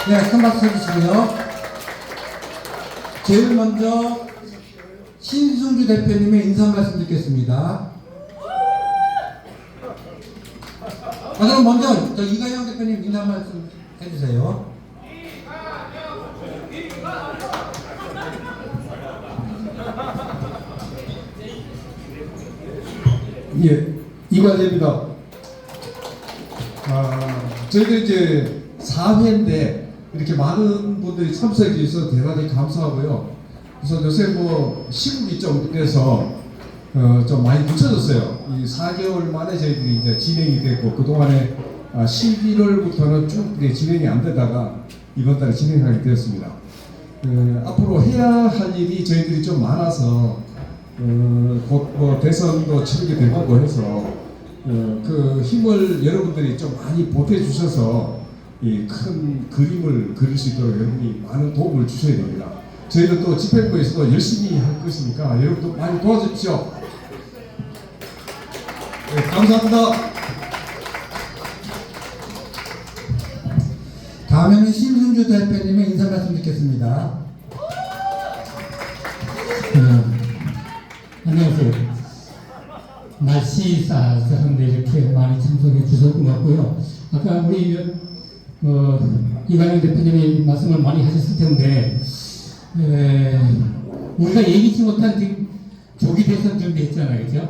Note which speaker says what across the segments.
Speaker 1: 네, 큰 박수 해주시고요. 제일 먼저 신승주 대표님의 인사 말씀 듣겠습니다. 그럼 먼저 이가영 대표님 인사 말씀 해주세요.
Speaker 2: 예, 이관재입니다. 저희들 이제 4회인데 이렇게 많은 분들이 참석해 주셔서 대단히 감사하고요. 그래서 요새 뭐 시국이 좀 그래서 좀 많이 늦춰졌어요. 이 4개월 만에 저희들이 이제 진행이 됐고 그동안에 11월부터는 쭉 진행이 안 되다가 이번 달에 진행하게 되었습니다. 앞으로 해야 할 일이 저희들이 좀 많아서 곧 뭐 대선도 치르게 될 거고 해서 그 힘을 여러분들이 좀 많이 보태주셔서 이 큰 그림을 그릴 수 있도록 여러분이 많은 도움을 주셔야 됩니다. 저희도 또 집행부에서도 열심히 할 것이니까 여러분도 많이 도와주십시오. 네, 감사합니다.
Speaker 1: 다음에는 신승주 대표님의 인사 말씀 듣겠습니다.
Speaker 3: 안녕하세요. 날씨 쌀쌀한데 이렇게 많이 참석해 주셔서 고맙고요. 아까 우리 이관영 대표님이 말씀을 많이 하셨을 텐데 우리가 예기치 못한 조기 대선 준비했잖아요, 그죠?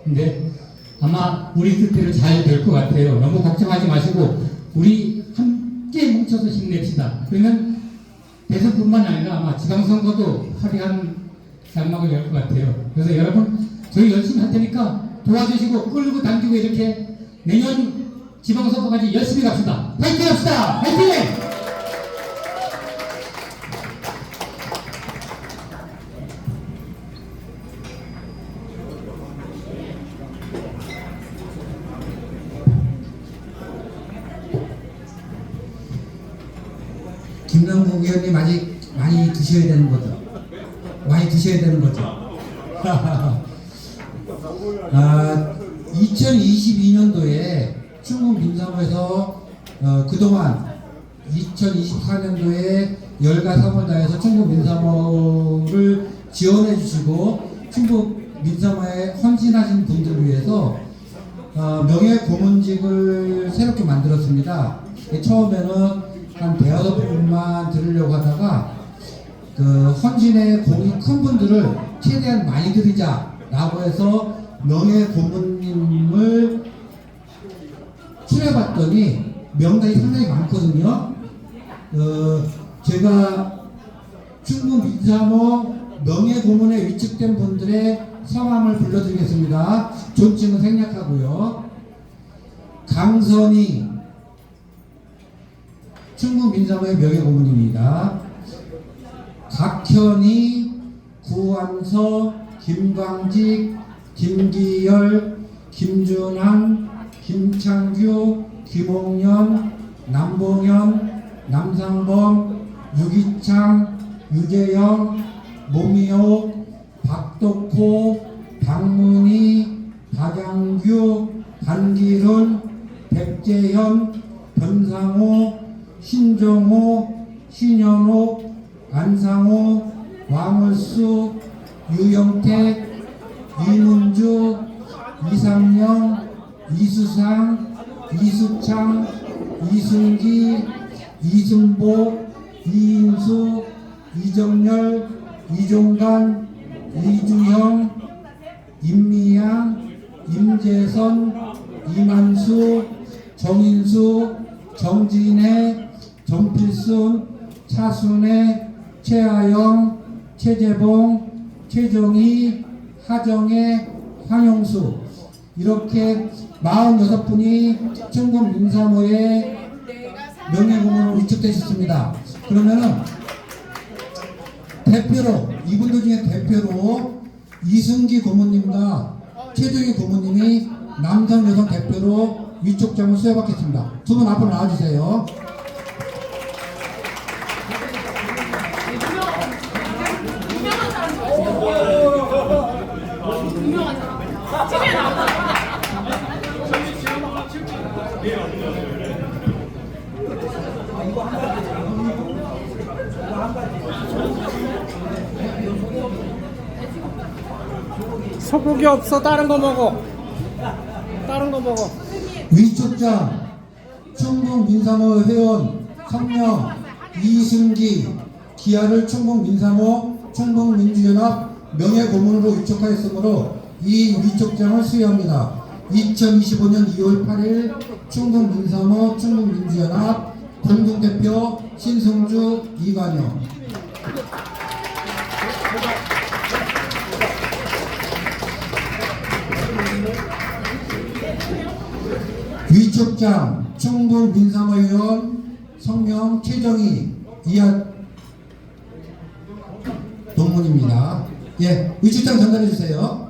Speaker 3: 근데 아마 우리 뜻대로 잘 될 것 같아요. 너무 걱정하지 마시고 우리 함께 뭉쳐서 힘냅시다. 그러면 대선뿐만 아니라 아마 지방선거도 화려한 장막을 열 것 같아요. 그래서 여러분 저희 열심히 할 테니까 도와주시고 끌고 당기고 이렇게 내년 지방선거까지 열심히 갑시다. 파이팅 합시다. 파이팅!
Speaker 1: 김남국 의원님 아직 많이 드셔야 되는 거죠? 많이 드셔야 되는 거죠? 2022년도에 충북 민사모에서 그동안 2024년도에 열과 3월 다해서 충북 민사모를 지원해 주시고 충북 민사모에 헌신하신 분들을 위해서 명예 고문직을 새롭게 만들었습니다. 처음에는 한 대여섯 분만 들으려고 하다가 그 헌신의 공이 큰 분들을 최대한 많이 드리자라고 해서 명예 고문님을 추려봤더니 명단이 상당히 많거든요. 제가 충북 민사모 명예 고문에 위축된 분들의 성함을 불러드리겠습니다. 존칭은 생략하고요. 강선희 충북 민사모의 명예 고문입니다. 각현이, 구완서, 김광직, 김기열, 김준환, 김창규, 김홍년, 남봉현, 남상범, 유기창, 유재영, 모미옥, 박덕호, 박문희, 박양규, 한기훈, 백재현, 변상호, 신정호, 신현옥, 안상호, 왕을수, 유영택, 이문주, 이상영, 이수상, 이수창, 이승기, 이승복, 이인수, 이정열, 이종관, 이주형, 임미양, 임재선, 이만수, 정인수, 정진혜, 정필순, 차순애, 최하영, 최재봉, 최정희, 하정혜, 황영수 이렇게 46분이 충북 민사모에 명예고문으로 위촉되셨습니다. 그러면은 대표로 이분들 중에 대표로 이승기 고문님과 최정희 고문님이 남성 여성 대표로 위촉장을 수여받겠습니다. 두 분 앞으로 나와주세요.
Speaker 4: 소고기 없어. 다른 거 먹어. 다른 거 먹어.
Speaker 1: 위촉장 충북 민사모 회원 성명 이승기 기아를 충북 민사모 충북민주연합 명예고문으로 위촉하였으므로 이 위촉장을 수여합니다. 2025년 2월 8일 충북 민사모 충북민주연합 공동대표 신승주 이관영. 위촉장 충북 민사모 의원 성명 최정희 이하 동문입니다. 예, 위촉장 전달해 주세요.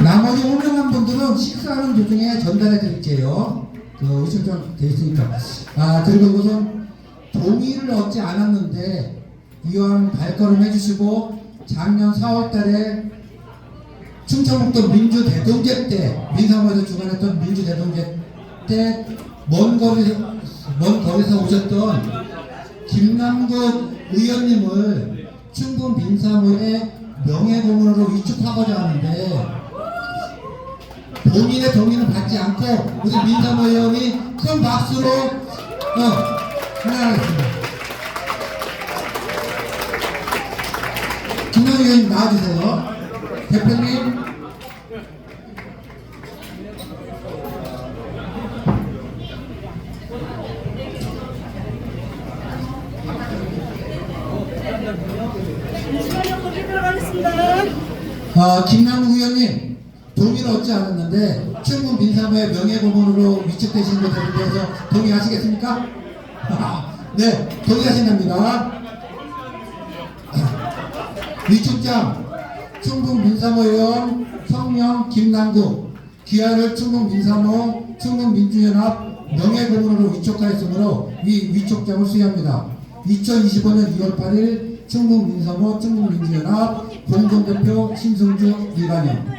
Speaker 1: 나머지 호명한 분들은 식사하는 도중에 전달해 드릴게요. 그 의식장 돼 있으니까. 그리고 이것은 동의를 얻지 않았는데 이왕 발걸음 해주시고 작년 4월달에 충청북도 민주대동제 때 민사모에서 주관했던 민주대동제 때 먼 거리에서 오셨던 김남국 의원님을 충북 민사모의 명예고문으로 위촉하고자 하는데 본인의 동의는 받지 않고 우리 민사모 의원이 큰 박수로 환영하겠습니다. 김남국 의원님 나와주세요. 대표님. 김남국 의원님 동의를 얻지 않았는데 충북 민사모의 명예고문으로 위촉되신 것에 대해서 동의하시겠습니까? 네, 동의하신답니다. 위촉장 충북 민사모 의원 성명 김남국 기아를 충북 민사모 충북 민주연합 명예고문으로 위촉하였으므로 이 위촉장을 수여합니다. 2025년 2월 8일 충북 민사모 충북 민주연합 공동대표 신승주 이관영.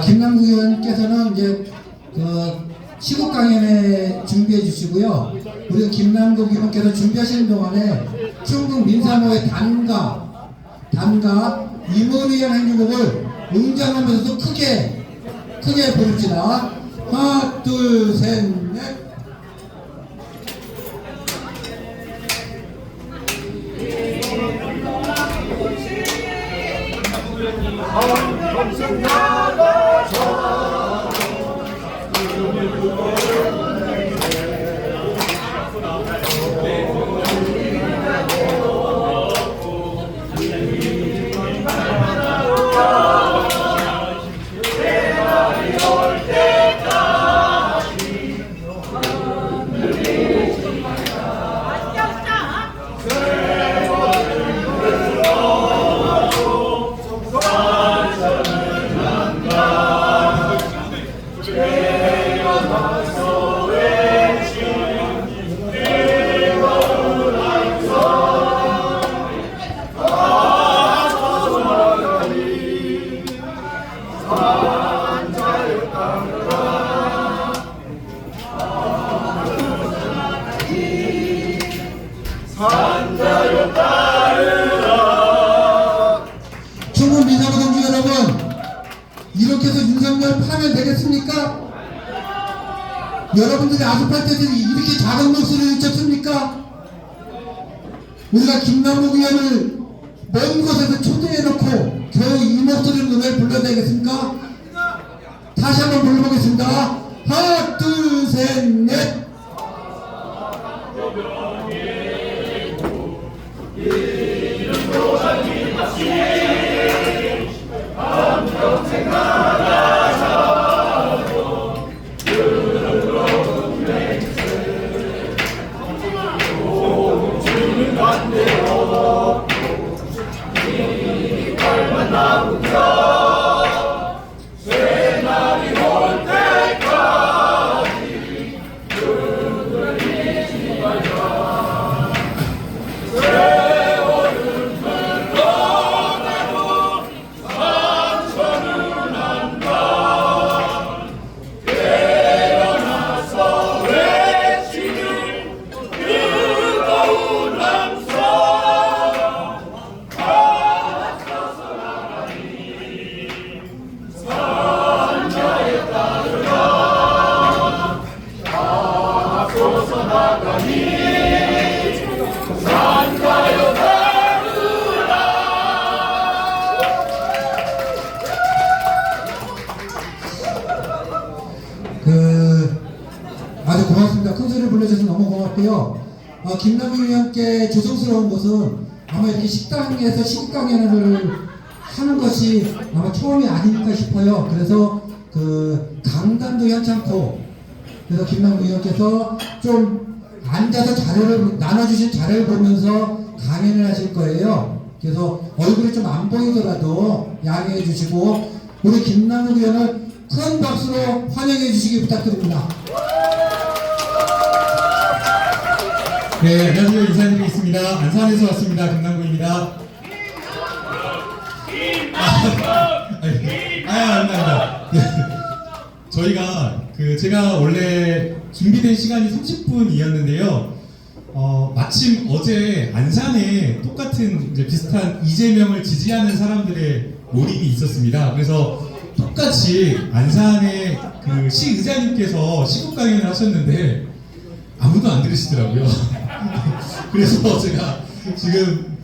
Speaker 1: 김남국 의원께서는 이제 시국 강연에 준비해 주시고요. 우리 김남국 의원께서 준비하시는 동안에 충북 민사모의 단가 임원위원 행주곡을 응장하면서도 크게 부릅시다. 하나, 둘, 셋, 넷. 충북 민사모 동지 여러분, 이렇게 해서 윤석열 파면 되겠습니까? 여러분들이 아스팔트에서 이렇게 작은 목소리를 외쳤습니까? 우리가 김남국 의원을 먼 곳에서 초대해놓고 겨우 이 목소리로 노래 불러야 되겠습니까? 다시 한번 불러보겠습니다. 하나, 둘, 셋, 넷. 아주 고맙습니다. 큰 소리를 불러주셔서 너무 고맙고요. 김남희 의원께 조성스러운 것은 아마 이렇게 식당에서 식강연을 하는 것이 아마 처음이 아닐까 싶어요. 그래서 강단도 현창고, 그래서 김남희 의원께서 좀 앉아서 자료를 나눠주신 자료를 보면서 강연을 하실 거예요. 그래서 얼굴이 좀 안 보이더라도 양해해 주시고 우리 김남희 의원을 큰 박수로 환영해 주시기 부탁드립니다.
Speaker 5: 네, 안녕하세요. 인사드리겠습니다. 안산에서 왔습니다. 김남구입니다. 아닙니다. 저희가 제가 원래 준비된 시간이 30분이었는데요. 마침 어제 안산에 똑같은 이제 비슷한 이재명을 지지하는 사람들의 몰입이 있었습니다. 그래서 똑같이 안산의 시의장님께서 시국 강연을 하셨는데 아무도 안 들으시더라고요. 그래서 제가 지금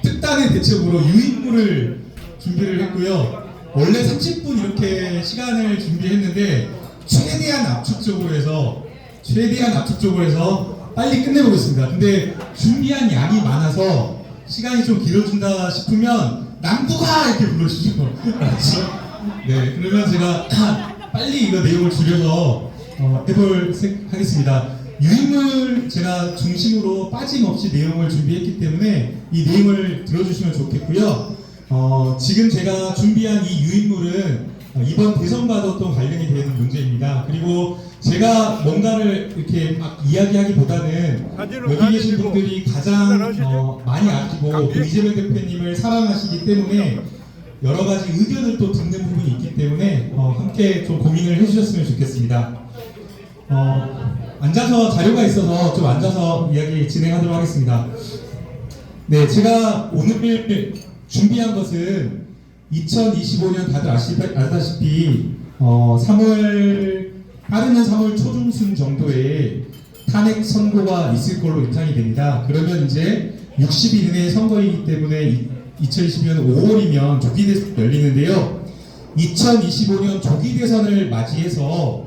Speaker 5: 특단의 대책으로 유인물을 준비를 했고요. 원래 30분 이렇게 시간을 준비했는데 최대한 압축적으로 해서 빨리 끝내보겠습니다. 근데 준비한 양이 많아서 시간이 좀 길어진다 싶으면 남구가 이렇게 불러주시죠. 알았죠? 네, 그러면 제가 빨리 이거 내용을 줄여서 하겠습니다. 유인물 제가 중심으로 빠짐없이 내용을 준비했기 때문에 이 내용을 들어주시면 좋겠고요. 지금 제가 준비한 이 유인물은 이번 대선과도 또 관련이 되는 문제입니다. 그리고 제가 뭔가를 이렇게 막 이야기하기보다는 여기 계신 분들이 가장 많이 아끼고 또 이재명 대표님을 사랑하시기 때문에 여러 가지 의견을 또 듣는 부분이 있기 때문에 함께 좀 고민을 해주셨으면 좋겠습니다. 앉아서 자료가 있어서 좀 앉아서 이야기 진행하도록 하겠습니다. 네, 제가 오늘 준비한 것은 2025년 다들 아시다시피 3월 빠르면 3월 초중순 정도에 탄핵 선고가 있을 걸로 예상이 됩니다. 그러면 이제 60일 이내의 선거이기 때문에 2022년 5월이면 조기 대선이 열리는데요. 2025년 조기 대선을 맞이해서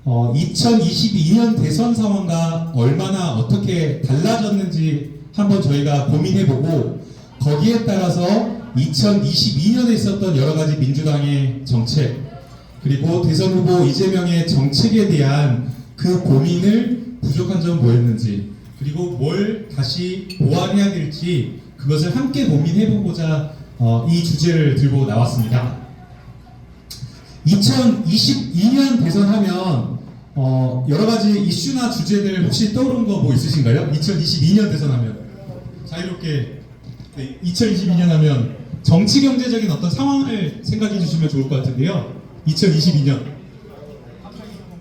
Speaker 5: 2022년 대선 상황과 얼마나 어떻게 달라졌는지 한번 저희가 고민해보고 거기에 따라서 2022년에 있었던 여러 가지 민주당의 정책 그리고 대선 후보 이재명의 정책에 대한 그 고민을 부족한 점은 뭐였는지 그리고 뭘 다시 보완해야 될지 그것을 함께 고민해보고자 이 주제를 들고 나왔습니다. 2022년 대선하면 여러 가지 이슈나 주제들 혹시 떠오른 거 뭐 있으신가요? 2022년 대선하면 자유롭게 2022년 하면 정치 경제적인 어떤 상황을 생각해 주시면 좋을 것 같은데요. 2022년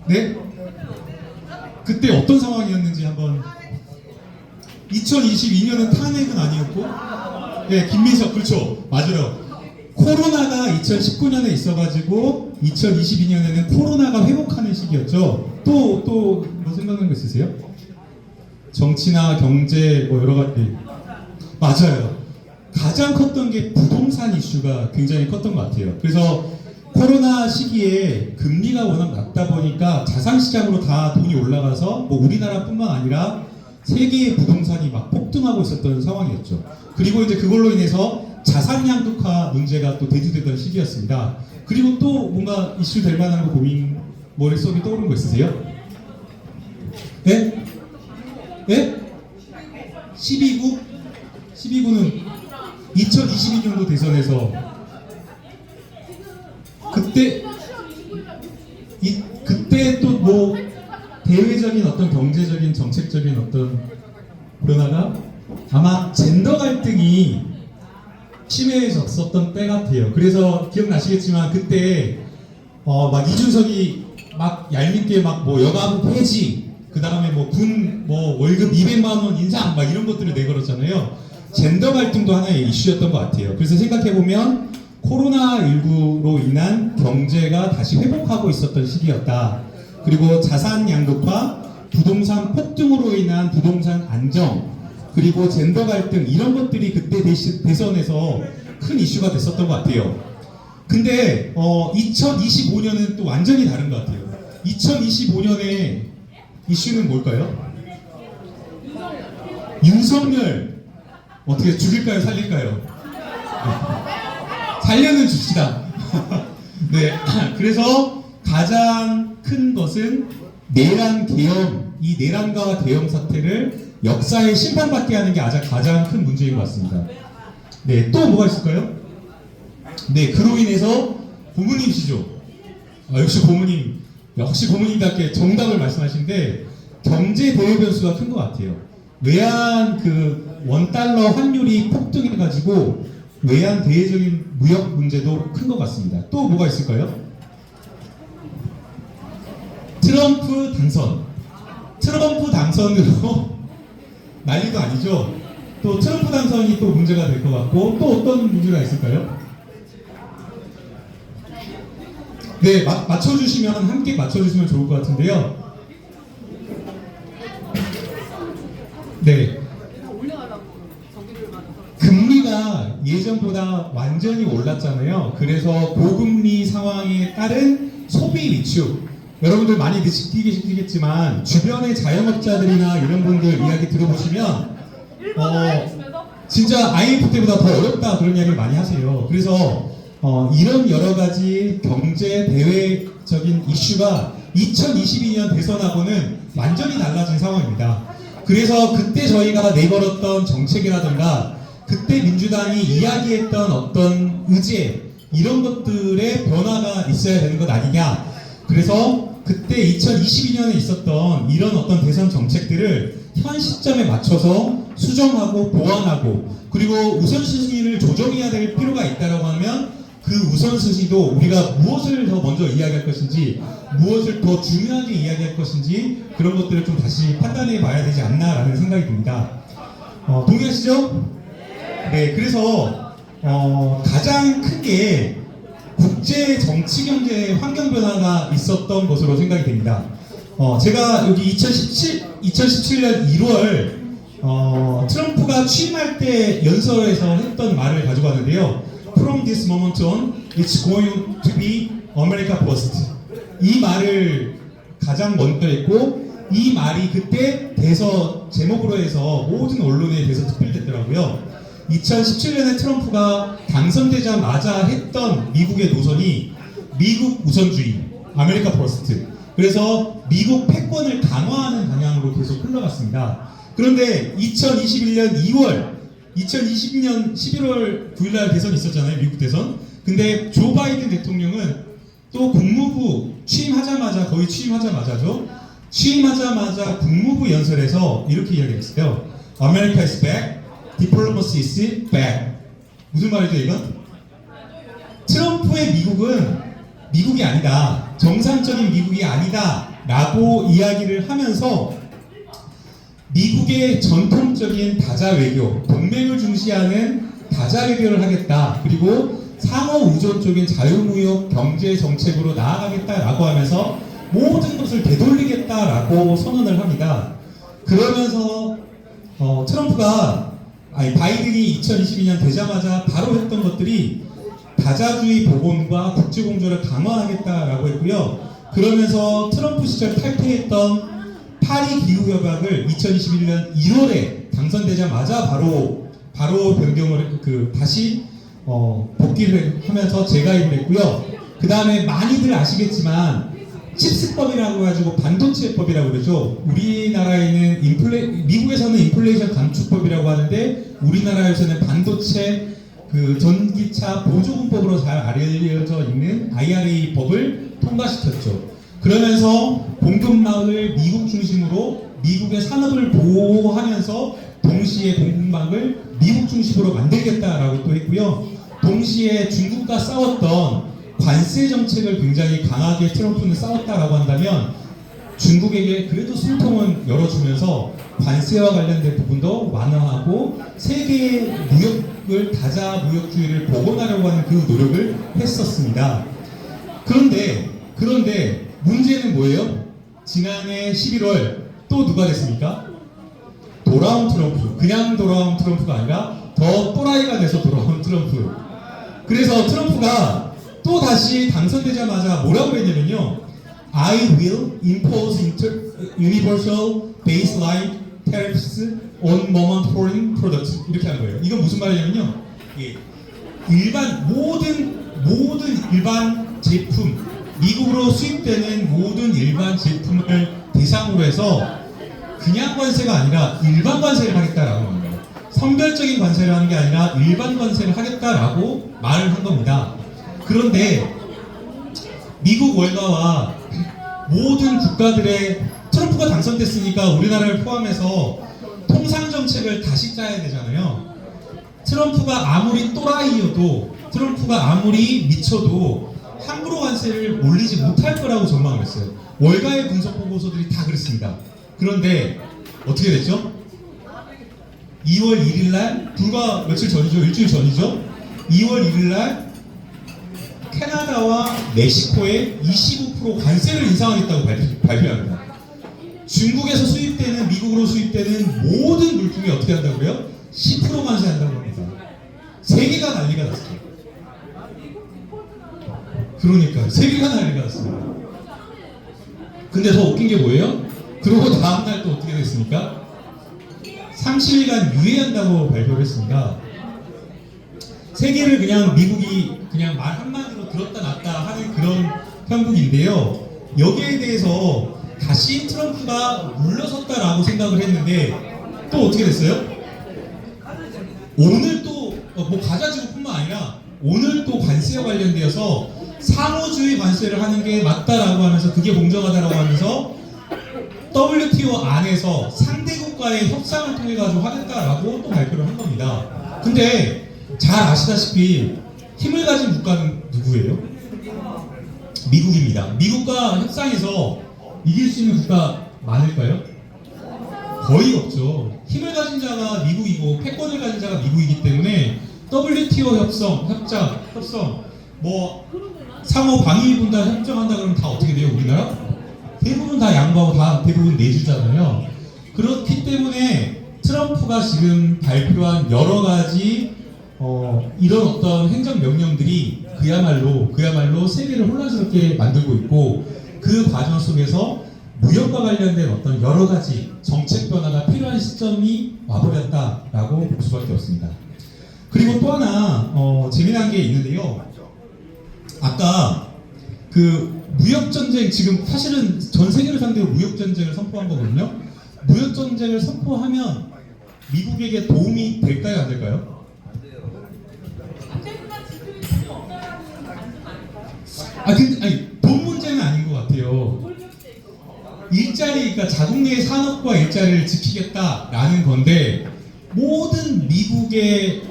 Speaker 5: 네? 그때 어떤 상황이었는지 한번 2022년은 탄핵은 아니었고 네 김민석 그렇죠 맞아요 코로나가 2019년에 있어가지고 2022년에는 코로나가 회복하는 시기였죠. 또 뭐 생각나는 거 있으세요? 정치나 경제 뭐 여러 가지 맞아요. 가장 컸던 게 부동산 이슈가 굉장히 컸던 것 같아요. 그래서 코로나 시기에 금리가 워낙 낮다 보니까 자산시장으로 다 돈이 올라가서 뭐 우리나라뿐만 아니라 세계의 부동산이 막 폭등하고 있었던 상황이었죠. 그리고 이제 그걸로 인해서 자산 양극화 문제가 또 대두되던 시기였습니다. 그리고 또 뭔가 이슈 될 만한 거 고민 머릿속에 떠오르는 거 있으세요? 네? 네? 12구? 12구는 2022년도 대선에서 그때 또 뭐 대외적인 어떤 경제적인 정책적인 어떤 변화가 아마 젠더 갈등이 심해졌었던 때 같아요. 그래서 기억나시겠지만 그때 막 이준석이 막 얄밉게 막 뭐 여가부 폐지, 그 다음에 뭐 군 뭐 월급 200만 원 인상 막 이런 것들을 내걸었잖아요. 젠더 갈등도 하나의 이슈였던 것 같아요. 그래서 생각해 보면 코로나19로 인한 경제가 다시 회복하고 있었던 시기였다. 그리고 자산 양극화, 부동산 폭등으로 인한 부동산 안정, 그리고 젠더 갈등 이런 것들이 그때 대선에서 큰 이슈가 됐었던 것 같아요. 근데 2025년은 또 완전히 다른 것 같아요. 2025년의 이슈는 뭘까요? 윤석열 어떻게 죽일까요? 살릴까요? 살려는 줍시다. 네, 그래서 가장 큰 것은 내란 계엄, 이 내란과 계엄 사태를 역사에 심판받게 하는 게 가장 큰 문제인 것 같습니다. 네, 또 뭐가 있을까요? 네, 그로 인해서 고모님이시죠. 역시 고모님, 역시 고모님답게 정답을 말씀하시는데 경제 대외 변수가 큰 것 같아요. 외환 그 원달러 환율이 폭등해가지고 외환 대외적인 무역 문제도 큰 것 같습니다. 또 뭐가 있을까요? 트럼프 당선. 트럼프 당선으로 난리도 아니죠. 또 트럼프 당선이 또 문제가 될 것 같고 또 어떤 문제가 있을까요? 네, 맞춰주시면 함께 맞춰주시면 좋을 것 같은데요. 네, 금리가 예전보다 완전히 올랐잖아요. 그래서 고금리 상황에 따른 소비 위축. 여러분들 많이 느끼시겠지만 주변의 자영업자들이나 이런 분들 이야기 들어보시면 진짜 IMF 때보다 더 어렵다 그런 이야기를 많이 하세요. 그래서 이런 여러 가지 경제 대외적인 이슈가 2022년 대선하고는 완전히 달라진 상황입니다. 그래서 그때 저희가 내걸었던 정책이라든가 그때 민주당이 이야기했던 어떤 의제 이런 것들의 변화가 있어야 되는 것 아니냐. 그래서 그때 2022년에 있었던 이런 어떤 대선 정책들을 현 시점에 맞춰서 수정하고 보완하고 그리고 우선순위를 조정해야 될 필요가 있다고 하면 그 우선순위도 우리가 무엇을 더 먼저 이야기할 것인지 무엇을 더 중요하게 이야기할 것인지 그런 것들을 좀 다시 판단해 봐야 되지 않나라는 생각이 듭니다. 동의하시죠? 네, 그래서 가장 크게 국제 정치 경제 환경 변화가 있었던 것으로 생각이 됩니다. 제가 여기 2017년 1월 트럼프가 취임할 때 연설에서 했던 말을 가지고 왔는데요. From this moment on, it's going to be America first. 이 말을 가장 먼저 했고 이 말이 그때 대선 제목으로 해서 모든 언론에 대해서 특필됐더라고요. 2017년에 트럼프가 당선되자마자 했던 미국의 노선이 미국 우선주의, 아메리카 퍼스트. 그래서 미국 패권을 강화하는 방향으로 계속 흘러갔습니다. 그런데 2021년 2월, 2020년 11월 9일날 대선이 있었잖아요. 미국 대선. 근데 조 바이든 대통령은 또 국무부 취임하자마자, 거의 취임하자마자죠. 취임하자마자 국무부 연설에서 이렇게 이야기했어요. America is back. Diplomacy is back. 무슨 말이죠 이건? 트럼프의 미국은 미국이 아니다. 정상적인 미국이 아니다. 라고 이야기를 하면서 미국의 전통적인 다자 외교, 동맹을 중시하는 다자 외교를 하겠다. 그리고 상호 우존적인 자유무역 경제 정책으로 나아가겠다라고 하면서 모든 것을 되돌리겠다라고 선언을 합니다. 그러면서 바이든이 2022년 되자마자 바로 했던 것들이 다자주의 복원과 국제공조를 강화하겠다라고 했고요. 그러면서 트럼프 시절 탈퇴했던 파리 기후협약을 2021년 1월에 당선되자마자 바로 변경을 다시 복귀를 하면서 재가입을 했고요. 그 다음에 많이들 아시겠지만 칩스법이라고 해가지고 반도체법이라고 그러죠. 우리나라에는 미국에서는 인플레이션 감축법이라고 하는데 우리나라에서는 반도체 그 전기차 보조금법으로 잘 알려져 있는 IRA 법을 통과시켰죠. 그러면서 공급망을 미국 중심으로 미국의 산업을 보호하면서 동시에 공급망을 미국 중심으로 만들겠다라고 또 했고요. 동시에 중국과 싸웠던 관세 정책을 굉장히 강하게 트럼프는 싸웠다라고 한다면 중국에게 그래도 숨통은 열어주면서 관세와 관련된 부분도 완화하고 세계의 무역을 다자 무역주의를 복원하려고 하는 그 노력을 했었습니다. 그런데 문제는 뭐예요? 지난해 11월 또 누가 됐습니까? 돌아온 트럼프. 그냥 돌아온 트럼프가 아니라 더 또라이가 돼서 돌아온 트럼프. 그래서 트럼프가 또 다시 당선되자마자 뭐라고 했냐면요. I will impose universal baseline tariffs on moment foreign products. 이렇게 한 거예요. 이건 무슨 말이냐면요. 모든 일반 제품, 미국으로 수입되는 모든 일반 제품을 대상으로 해서 그냥 관세가 아니라 일반 관세를 하겠다라고 합니다. 선별적인 관세를 하는 게 아니라 일반 관세를 하겠다라고 말을 한 겁니다. 그런데 미국 월가와 모든 국가들의 트럼프가 당선됐으니까 우리나라를 포함해서 통상 정책을 다시 짜야 되잖아요. 트럼프가 아무리 또라이여도 트럼프가 아무리 미쳐도 함부로 관세를 올리지 못할 거라고 전망을 했어요. 월가의 분석 보고서들이 다 그랬습니다. 그런데 어떻게 됐죠? 2월 1일 날 불과 며칠 전이죠. 일주일 전이죠. 2월 1일 날 캐나다와 멕시코에 25% 관세를 인상하겠다고 발표합니다. 중국에서 수입되는 미국으로 수입되는 모든 물품이 어떻게 한다고요? 10% 관세한다고 합니다. 세계가 난리가 났어요. 그러니까 세계가 난리가 났습니다. 근데 더 웃긴 게 뭐예요? 그러고 다음날 또 어떻게 됐습니까? 30일간 유예한다고 발표를 했습니다. 세계를 그냥 미국이 그냥 말 한마디로 들었다 놨다 하는 그런 형국인데요. 여기에 대해서 다시 트럼프가 물러섰다라고 생각을 했는데 또 어떻게 됐어요? 오늘 또 뭐 과자지구뿐만 아니라 오늘 또 관세와 관련되어서 상호주의 관세를 하는 게 맞다라고 하면서 그게 공정하다라고 하면서 WTO 안에서 상대국과의 협상을 통해 가지고 하겠다라고 또 발표를 한 겁니다. 근데 잘 아시다시피 힘을 가진 국가는 누구예요? 미국입니다. 미국과 협상에서 이길 수 있는 국가 많을까요? 거의 없죠. 힘을 가진 자가 미국이고 패권을 가진 자가 미국이기 때문에 WTO 협상, 뭐 상호 방위 분담 협정한다 그러면 다 어떻게 돼요? 우리나라? 대부분 다 양보하고 다 대부분 내주잖아요. 그렇기 때문에 트럼프가 지금 발표한 여러 가지 이런 어떤 행정 명령들이 그야말로 세계를 혼란스럽게 만들고 있고 그 과정 속에서 무역과 관련된 어떤 여러 가지 정책 변화가 필요한 시점이 와버렸다라고 볼 수밖에 없습니다. 그리고 또 하나 재미난 게 있는데요. 아까 그 무역 전쟁 지금 사실은 전 세계를 상대로 무역 전쟁을 선포한 거거든요. 무역 전쟁을 선포하면 미국에게 도움이 될까요, 안 될까요? 돈 문제는 아닌 것 같아요. 그러니까 자국 내 산업과 일자리를 지키겠다라는 건데 모든 미국의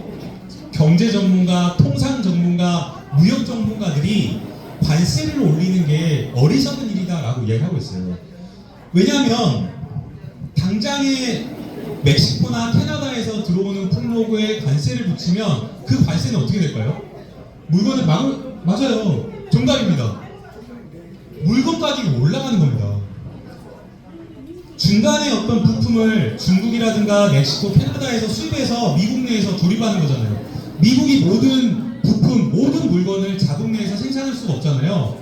Speaker 5: 경제 전문가, 통상 전문가, 무역 전문가들이 관세를 올리는 게 어리석은 일이다라고 이야기하고 있어요. 왜냐하면 당장에 멕시코나 캐나다에서 들어오는 품목에 관세를 붙이면 그 관세는 어떻게 될까요? 물건을 맞아요. 정답입니다. 물건 가격이 올라가는 겁니다. 중간에 어떤 부품을 중국이라든가 멕시코, 캐나다에서 수입해서 미국 내에서 조립하는 거잖아요. 미국이 모든 부품, 모든 물건을 자국 내에서 생산할 수가 없잖아요.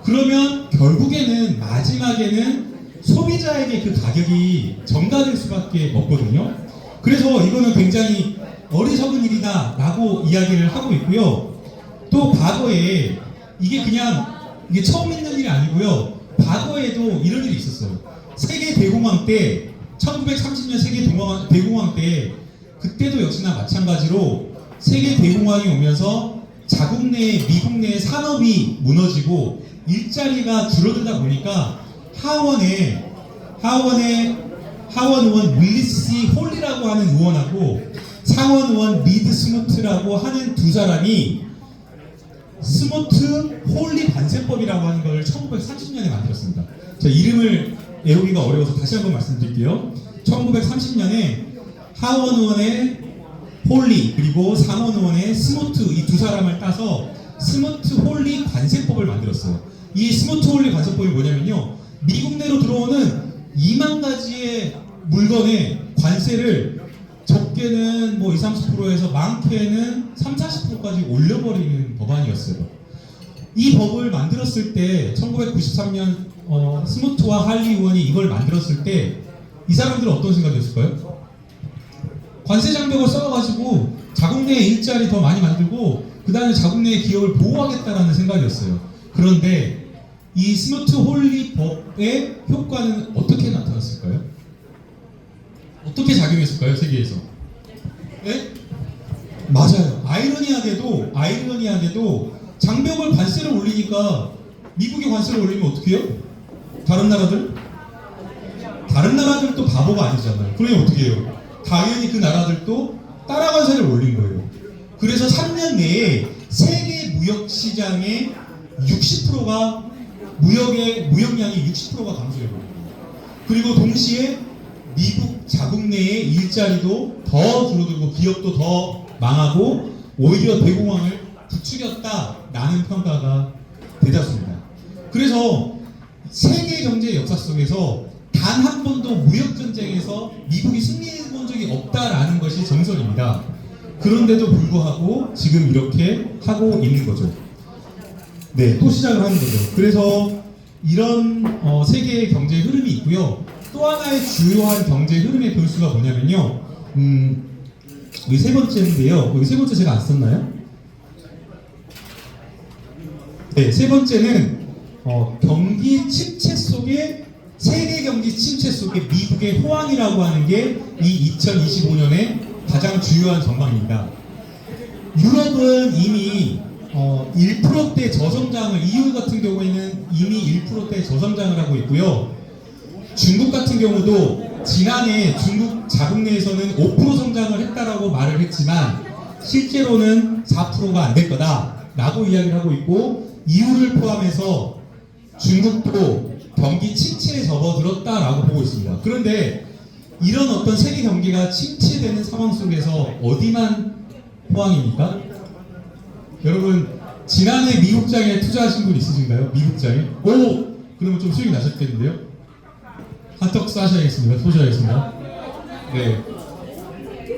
Speaker 5: 그러면 결국에는 마지막에는 소비자에게 그 가격이 전가될 수밖에 없거든요. 그래서 이거는 굉장히 어리석은 일이다 라고 이야기를 하고 있고요. 또 과거에 이게 처음 있는 일이 아니고요. 과거에도 이런 일이 있었어요. 세계 대공황 때 1930년 세계 대공황 때 그때도 역시나 마찬가지로 세계 대공황이 오면서 자국 내 미국 내 산업이 무너지고 일자리가 줄어들다 보니까 하원 의원 윌리스 홀리라고 하는 의원하고 상원 의원 리드 스무트라고 하는 두 사람이 스무트 홀리 관세법이라고 하는 걸 1930년에 만들었습니다. 자, 이름을 외우기가 어려워서 다시 한번 말씀드릴게요. 1930년에 하원 의원의 홀리 그리고 상원 의원의 스무트 이 두 사람을 따서 스무트 홀리 관세법을 만들었어요. 이 스무트 홀리 관세법이 뭐냐면요, 미국 내로 들어오는 2만 가지의 물건에 관세를 적게는 뭐 20-30%에서 많게는 30-40%까지 올려버리는 법안이었어요. 이 법을 만들었을 때 1993년 스무트와 할리 의원이 이걸 만들었을 때 이 사람들은 어떤 생각이었을까요? 관세 장벽을 써가지고 자국 내에 일자리 더 많이 만들고 그 다음에 자국 내의 기업을 보호하겠다라는 생각이었어요. 그런데 이 스무트 홀리 법의 효과는 어떻게 나타났을까요? 어떻게 작용했을까요? 세계에서? 네? 맞아요. 아이러니하게도 장벽을 관세를 올리니까 미국이 관세를 올리면 어떻게 해요? 다른 나라들도 바보가 아니잖아요. 그러니 어떻게 해요? 당연히 그 나라들도 따라 관세를 올린 거예요. 그래서 3년 내에 세계 무역 시장의 60%가 무역량이 60%가 감소해버려요. 그리고 동시에 미국 자국 내의 일자리도 더 줄어들고 기업도 더 망하고 오히려 대공황을 부추겼다라는 평가가 대다수입니다. 그래서 세계 경제 역사 속에서 단 한 번도 무역 전쟁에서 미국이 승리해 본 적이 없다라는 것이 정설입니다. 그런데도 불구하고 지금 이렇게 하고 있는 거죠. 네, 또 시작을 하는 거죠. 그래서 이런 세계의 경제 흐름이 있고요. 또 하나의 주요한 경제 흐름의 변수가 뭐냐면요. 여기 세 번째인데요. 여기 세 번째 제가 안 썼나요? 네, 세 번째는 경기 침체 속에 세계 경기 침체 속에 미국의 호황이라고 하는 게 이 2025년의 가장 주요한 전망입니다. 유럽은 이미 1%대 저성장을 EU 같은 경우에는 이미 1%대 저성장을 하고 있고요. 중국 같은 경우도 지난해 중국 자국 내에서는 5% 성장을 했다라고 말을 했지만 실제로는 4%가 안 될 거다라고 이야기를 하고 있고 EU를 포함해서 중국도 경기 침체에 접어들었다라고 보고 있습니다. 그런데 이런 어떤 세계 경기가 침체되는 상황 속에서 어디만 호황입니까? 여러분 지난해 미국장에 투자하신 분 있으신가요? 미국장에? 오! 그러면 좀 수익이 나셨겠는데요? 한턱 쏴셔야겠습니다. 쏘셔야겠습니다. 네.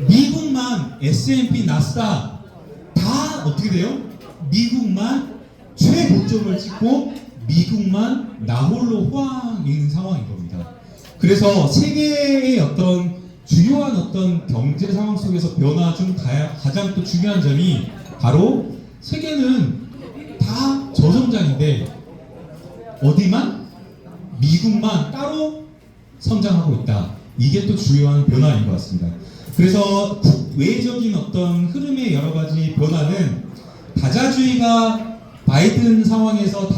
Speaker 5: 미국만 S&P, 나스닥 다 어떻게 돼요? 미국만 최고점을 찍고 미국만 나홀로 호황인 상황인 겁니다. 그래서 세계의 어떤 주요한 어떤 경제 상황 속에서 변화 중 가장 또 중요한 점이 바로 세계는 다 저성장인데 어디만? 미국만 따로 성장하고 있다. 이게 또 주요한 변화인 것 같습니다. 그래서 외적인 어떤 흐름의 여러 가지 변화는 다자주의가 바이든 상황에서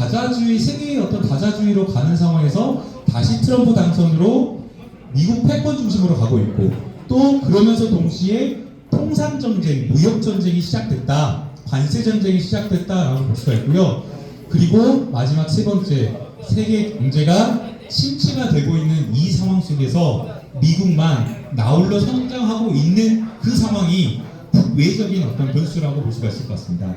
Speaker 5: 세계의 어떤 다자주의로 가는 상황에서 다시 트럼프 당선으로 미국 패권 중심으로 가고 있고 또 그러면서 동시에 통상 전쟁, 무역 전쟁이 시작됐다, 관세 전쟁이 시작됐다라고 볼 수가 있고요. 그리고 마지막 세 번째, 세계 경제가 침체가 되고 있는 이 상황 속에서 미국만 나홀로 성장하고 있는 그 상황이 외적인 어떤 변수라고 볼 수가 있을 것 같습니다.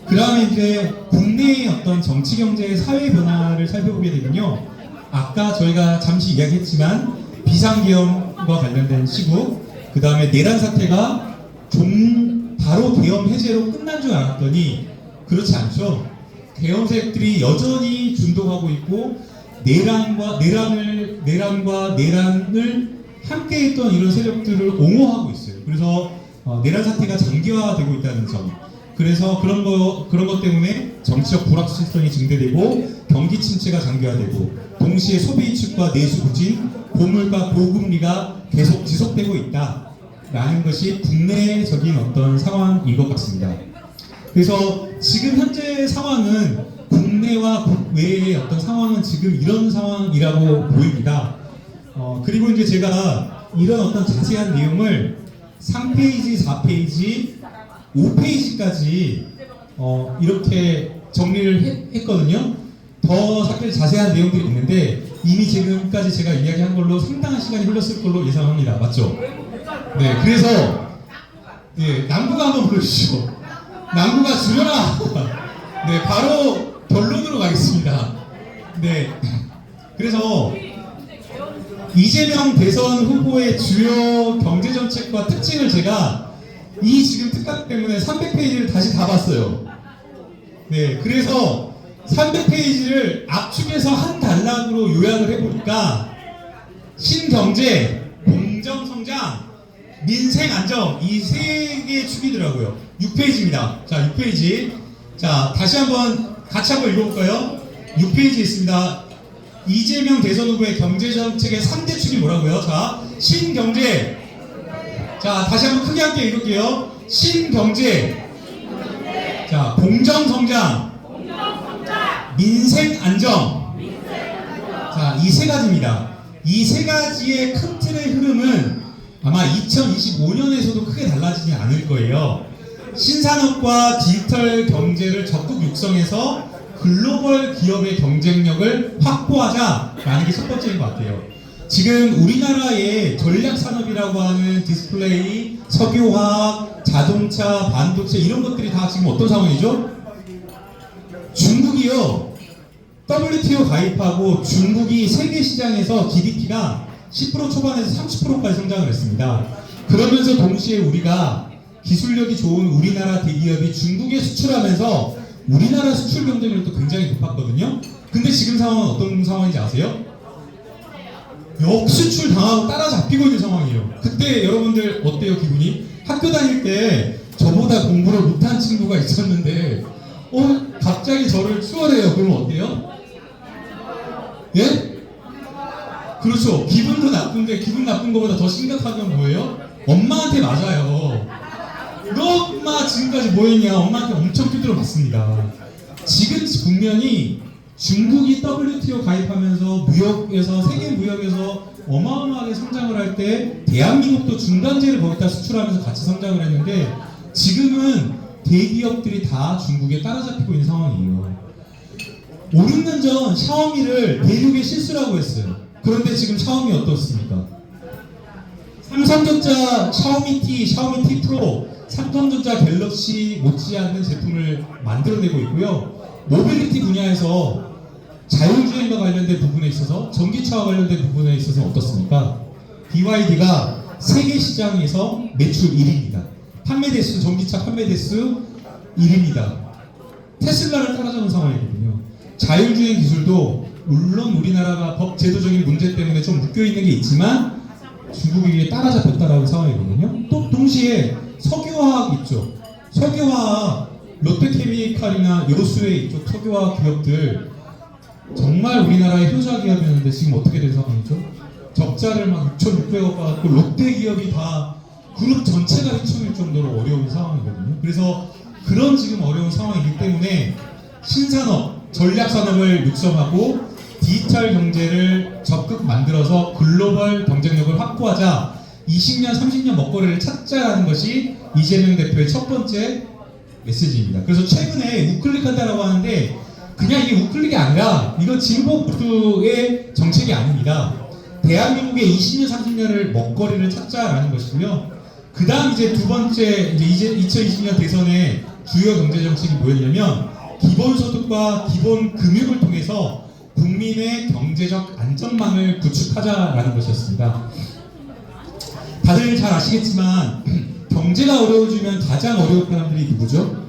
Speaker 5: 그 다음에 이제 국내의 어떤 정치, 경제, 사회 변화를 살펴보게 되면요. 아까 저희가 잠시 이야기했지만 비상계엄과 관련된 시국, 그 다음에 내란 사태가 바로 계엄 해제로 끝난 줄 알았더니 그렇지 않죠. 계엄 세력들이 여전히 준동하고 있고 내란을 함께 했던 이런 세력들을 옹호하고 있어요. 그래서 내란 사태가 장기화되고 있다는 점. 그래서 그런 것 때문에 정치적 불확실성이 증대되고 경기 침체가 장기화되고 동시에 소비 위축과 내수 부진, 고물가 고금리가 계속 지속되고 있다. 라는 것이 국내적인 어떤 상황인 것 같습니다. 그래서 지금 현재 상황은 국내와 국외의 어떤 상황은 지금 이런 상황이라고 보입니다. 그리고 이제 제가 이런 어떤 자세한 내용을 3페이지, 4페이지, 5페이지까지 이렇게 정리를 했거든요. 더 자세한 내용들이 있는데 이미 지금까지 제가 이야기한 걸로 상당한 시간이 흘렀을 걸로 예상합니다. 맞죠? 네, 그래서 남구가 한번 불러주시죠. 남구가 줄여라. 네, 바로 결론으로 가겠습니다. 네, 그래서 이재명 대선 후보의 주요 경제정책과 특징을 제가 이 지금 특강 때문에 300페이지를 다시 다 봤어요. 네, 그래서 300페이지를 압축해서 한 단락으로 요약을 해보니까 신경제, 공정성장, 민생안정 이 세 개의 축이더라고요. 6페이지입니다. 자, 6페이지. 자, 다시 한번 같이 한번 읽어볼까요? 6페이지에 있습니다. 이재명 대선 후보의 경제정책의 3대 축이 뭐라고요? 자, 신경제. 자, 다시 한번 크게 함께 읽을게요. 신경제. 자, 공정성장. 민생안정. 자, 이 세 가지입니다. 이 세 가지의 큰 틀의 흐름은 아마 2025년에서도 크게 달라지지 않을 거예요. 신산업과 디지털 경제를 적극 육성해서 글로벌 기업의 경쟁력을 확보하자라는 게 첫 번째인 것 같아요. 지금 우리나라의 전략 산업이라고 하는 디스플레이, 석유화학, 자동차, 반도체 이런 것들이 다 지금 어떤 상황이죠? 중국이요. WTO 가입하고 중국이 세계 시장에서 GDP가 10% 초반에서 30%까지 성장을 했습니다. 그러면서 동시에 우리가 기술력이 좋은 우리나라 대기업이 중국에 수출하면서 우리나라 수출 경쟁력도 굉장히 높았거든요. 근데 지금 상황은 어떤 상황인지 아세요? 역수출 당하고 따라잡히고 있는 상황이에요. 그때 여러분들 어때요, 기분이? 학교 다닐 때 저보다 공부를 못한 친구가 있었는데 갑자기 저를 추월해요. 그러면 어때요? 예? 그렇죠. 기분도 나쁜데 기분 나쁜 것보다 더 심각한 건 뭐예요? 엄마한테 맞아요. 너 엄마 지금까지 뭐 했냐? 엄마한테 엄청 두드려 맞습니다. 지금 국면이 중국이 WTO 가입하면서 무역에서 세계 무역에서 어마어마하게 성장을 할 때 대한민국도 중간재를 거기다 수출하면서 같이 성장을 했는데 지금은 대기업들이 다 중국에 따라잡히고 있는 상황이에요. 5, 6년 전 샤오미를 대륙의 실수라고 했어요. 그런데 지금 샤오미 어떻습니까? 삼성전자 샤오미 T, 샤오미 T 프로, 삼성전자 갤럭시 못지않는 제품을 만들어내고 있고요. 모빌리티 분야에서 자율주행과 관련된 부분에 있어서 전기차와 관련된 부분에 있어서 어떻습니까? BYD가 세계 시장에서 매출 1위입니다. 판매 대수, 전기차 판매 대수 1위입니다. 테슬라를 따라잡은 상황이거든요. 자율주행 기술도 물론 우리나라가 법 제도적인 문제 때문에 좀 묶여있는 게 있지만 중국이 따라잡혔다라는 상황이거든요. 또 동시에 석유화학 있죠. 석유화학 롯데케미칼이나 요수에 이쪽 석유화학 기업들 정말 우리나라의 효자 기업이었는데 지금 어떻게 된 상황이죠? 적자를 막 6,600억 받았고 롯데 기업이 다 그룹 전체가 휘청일 정도로 어려운 상황이거든요. 그래서 그런 지금 어려운 상황이기 때문에 신산업, 전략산업을 육성하고 디지털 경제를 적극 만들어서 글로벌 경쟁력을 확보하자 20년, 30년 먹거리를 찾자라는 것이 이재명 대표의 첫 번째 메시지입니다. 그래서 최근에 우클릭한다라고 하는데 그냥 이게 우클릭이 아니라 이건 진보 보수의 정책이 아닙니다. 대한민국의 20년, 30년을 먹거리를 찾자라는 것이고요. 그 다음 이제 두 번째 이제 2020년 대선의 주요 경제 정책이 뭐였냐면 기본소득과 기본금융을 통해서 국민의 경제적 안전망을 구축하자라는 것이었습니다. 다들 잘 아시겠지만 경제가 어려워지면 가장 어려운 사람들이 누구죠?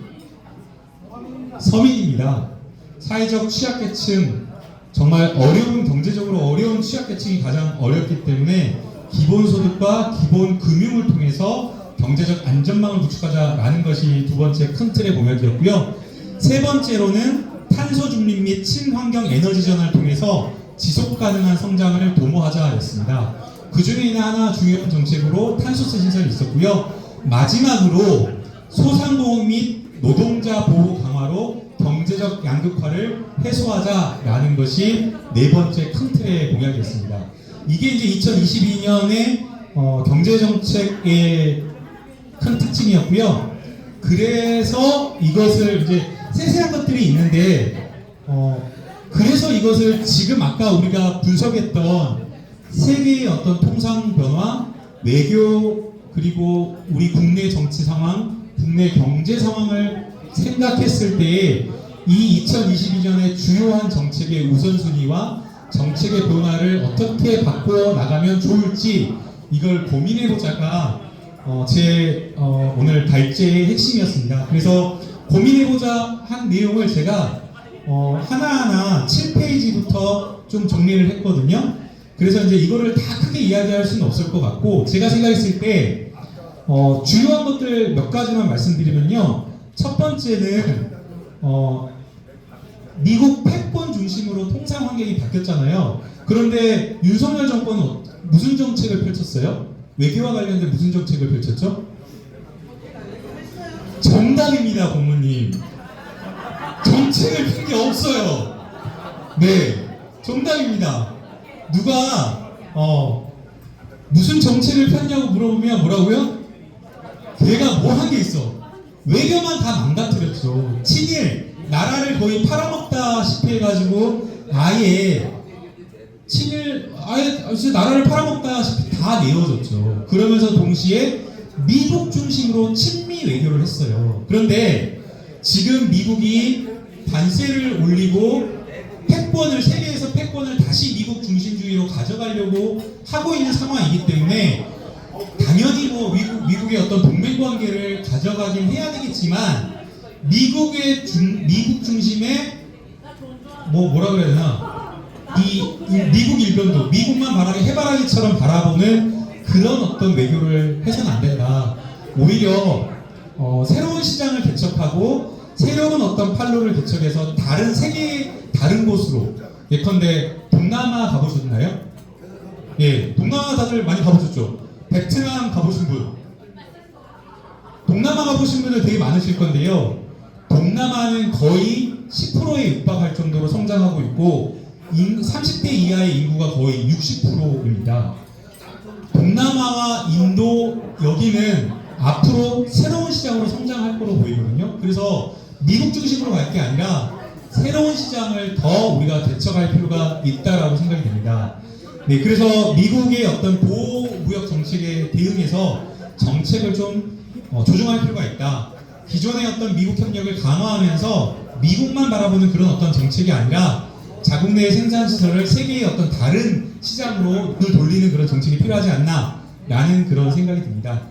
Speaker 5: 서민입니다. 사회적 취약계층, 정말 어려운 경제적으로 어려운 취약계층이 가장 어렵기 때문에 기본소득과 기본금융을 통해서 경제적 안전망을 구축하자라는 것이 두 번째 큰 틀의 공약이었고요. 세 번째로는 탄소 중립 및 친환경 에너지 전환을 통해서 지속 가능한 성장을 도모하자였습니다. 그 중에 있는 하나 중요한 정책으로 탄소세 신설이 있었고요. 마지막으로 소상공인 및 노동자 보호 강화로 경제적 양극화를 해소하자라는 것이 네 번째 큰 틀의 공약이었습니다. 이게 이제 2022년의 경제정책의 큰 특징이었고요. 그래서 이것을 이제 세세한 것들이 있는데, 그래서 이것을 지금 아까 우리가 분석했던 세계의 어떤 통상 변화, 외교, 그리고 우리 국내 정치 상황, 국내 경제 상황을 생각했을 때에 이 2022년의 주요한 정책의 우선순위와 정책의 변화를 어떻게 바꿔 나가면 좋을지 이걸 고민해보자가 제 오늘 발제의 핵심이었습니다. 그래서 고민해보자 한 내용을 제가 하나하나 7페이지부터 좀 정리를 했거든요. 그래서 이제 이거를 다 크게 이야기할 수는 없을 것 같고, 제가 생각했을 때 주요한 것들 몇 가지만 말씀드리면요. 첫 번째는 미국 패권 중심으로 통상 환경이 바뀌었잖아요. 그런데 윤석열 정권은 무슨 정책을 펼쳤어요? 외교와 관련된 무슨 정책을 펼쳤죠? 정답입니다, 고모님. 정책을 핀 게 없어요. 네, 정답입니다. 누가 무슨 정책을 폈냐고 물어보면 뭐라고요? 걔가 뭐 한 게 있어? 외교만 다 망가뜨렸죠. 친일, 나라를 거의 팔아먹다시피 해가지고 아예 진짜 나라를 팔아먹다시피 다 내어졌죠. 그러면서 동시에 미국 중심으로 친미 외교를 했어요. 그런데 지금 미국이 관세를 올리고 세계에서 패권을 다시 미국 중심주의로 가져가려고 하고 있는 상황이기 때문에 당연히 뭐 미국의 어떤 동맹 관계를 가져가긴 해야 되겠지만 미국 중심의 뭐라 그래야 되나, 미국 일변도, 미국만 바라게 해바라기처럼 바라보는 그런 어떤 외교를 해서는 안 된다. 오히려 새로운 시장을 개척하고 새로운 어떤 판로를 개척해서 세계의 다른 곳으로, 예컨대 동남아 가보셨나요? 예, 동남아 다들 많이 가보셨죠? 베트남 가보신 분, 동남아 가보신 분들 되게 많으실 건데요. 동남아는 거의 10%에 육박할 정도로 성장하고 있고 30대 이하의 인구가 거의 60%입니다. 동남아와 인도, 여기는 앞으로 새로운 시장으로 성장할 거로 보이거든요. 그래서 미국 중심으로 갈 게 아니라 새로운 시장을 더 우리가 개척할 필요가 있다라고 생각이 됩니다. 네, 그래서 미국의 어떤 보호무역 정책에 대응해서 정책을 좀 조정할 필요가 있다. 기존의 어떤 미국 협력을 강화하면서 미국만 바라보는 그런 어떤 정책이 아니라 자국 내의 생산 시설을 세계의 어떤 다른 시장으로 눈을 돌리는 그런 정책이 필요하지 않나라는 그런 생각이 듭니다.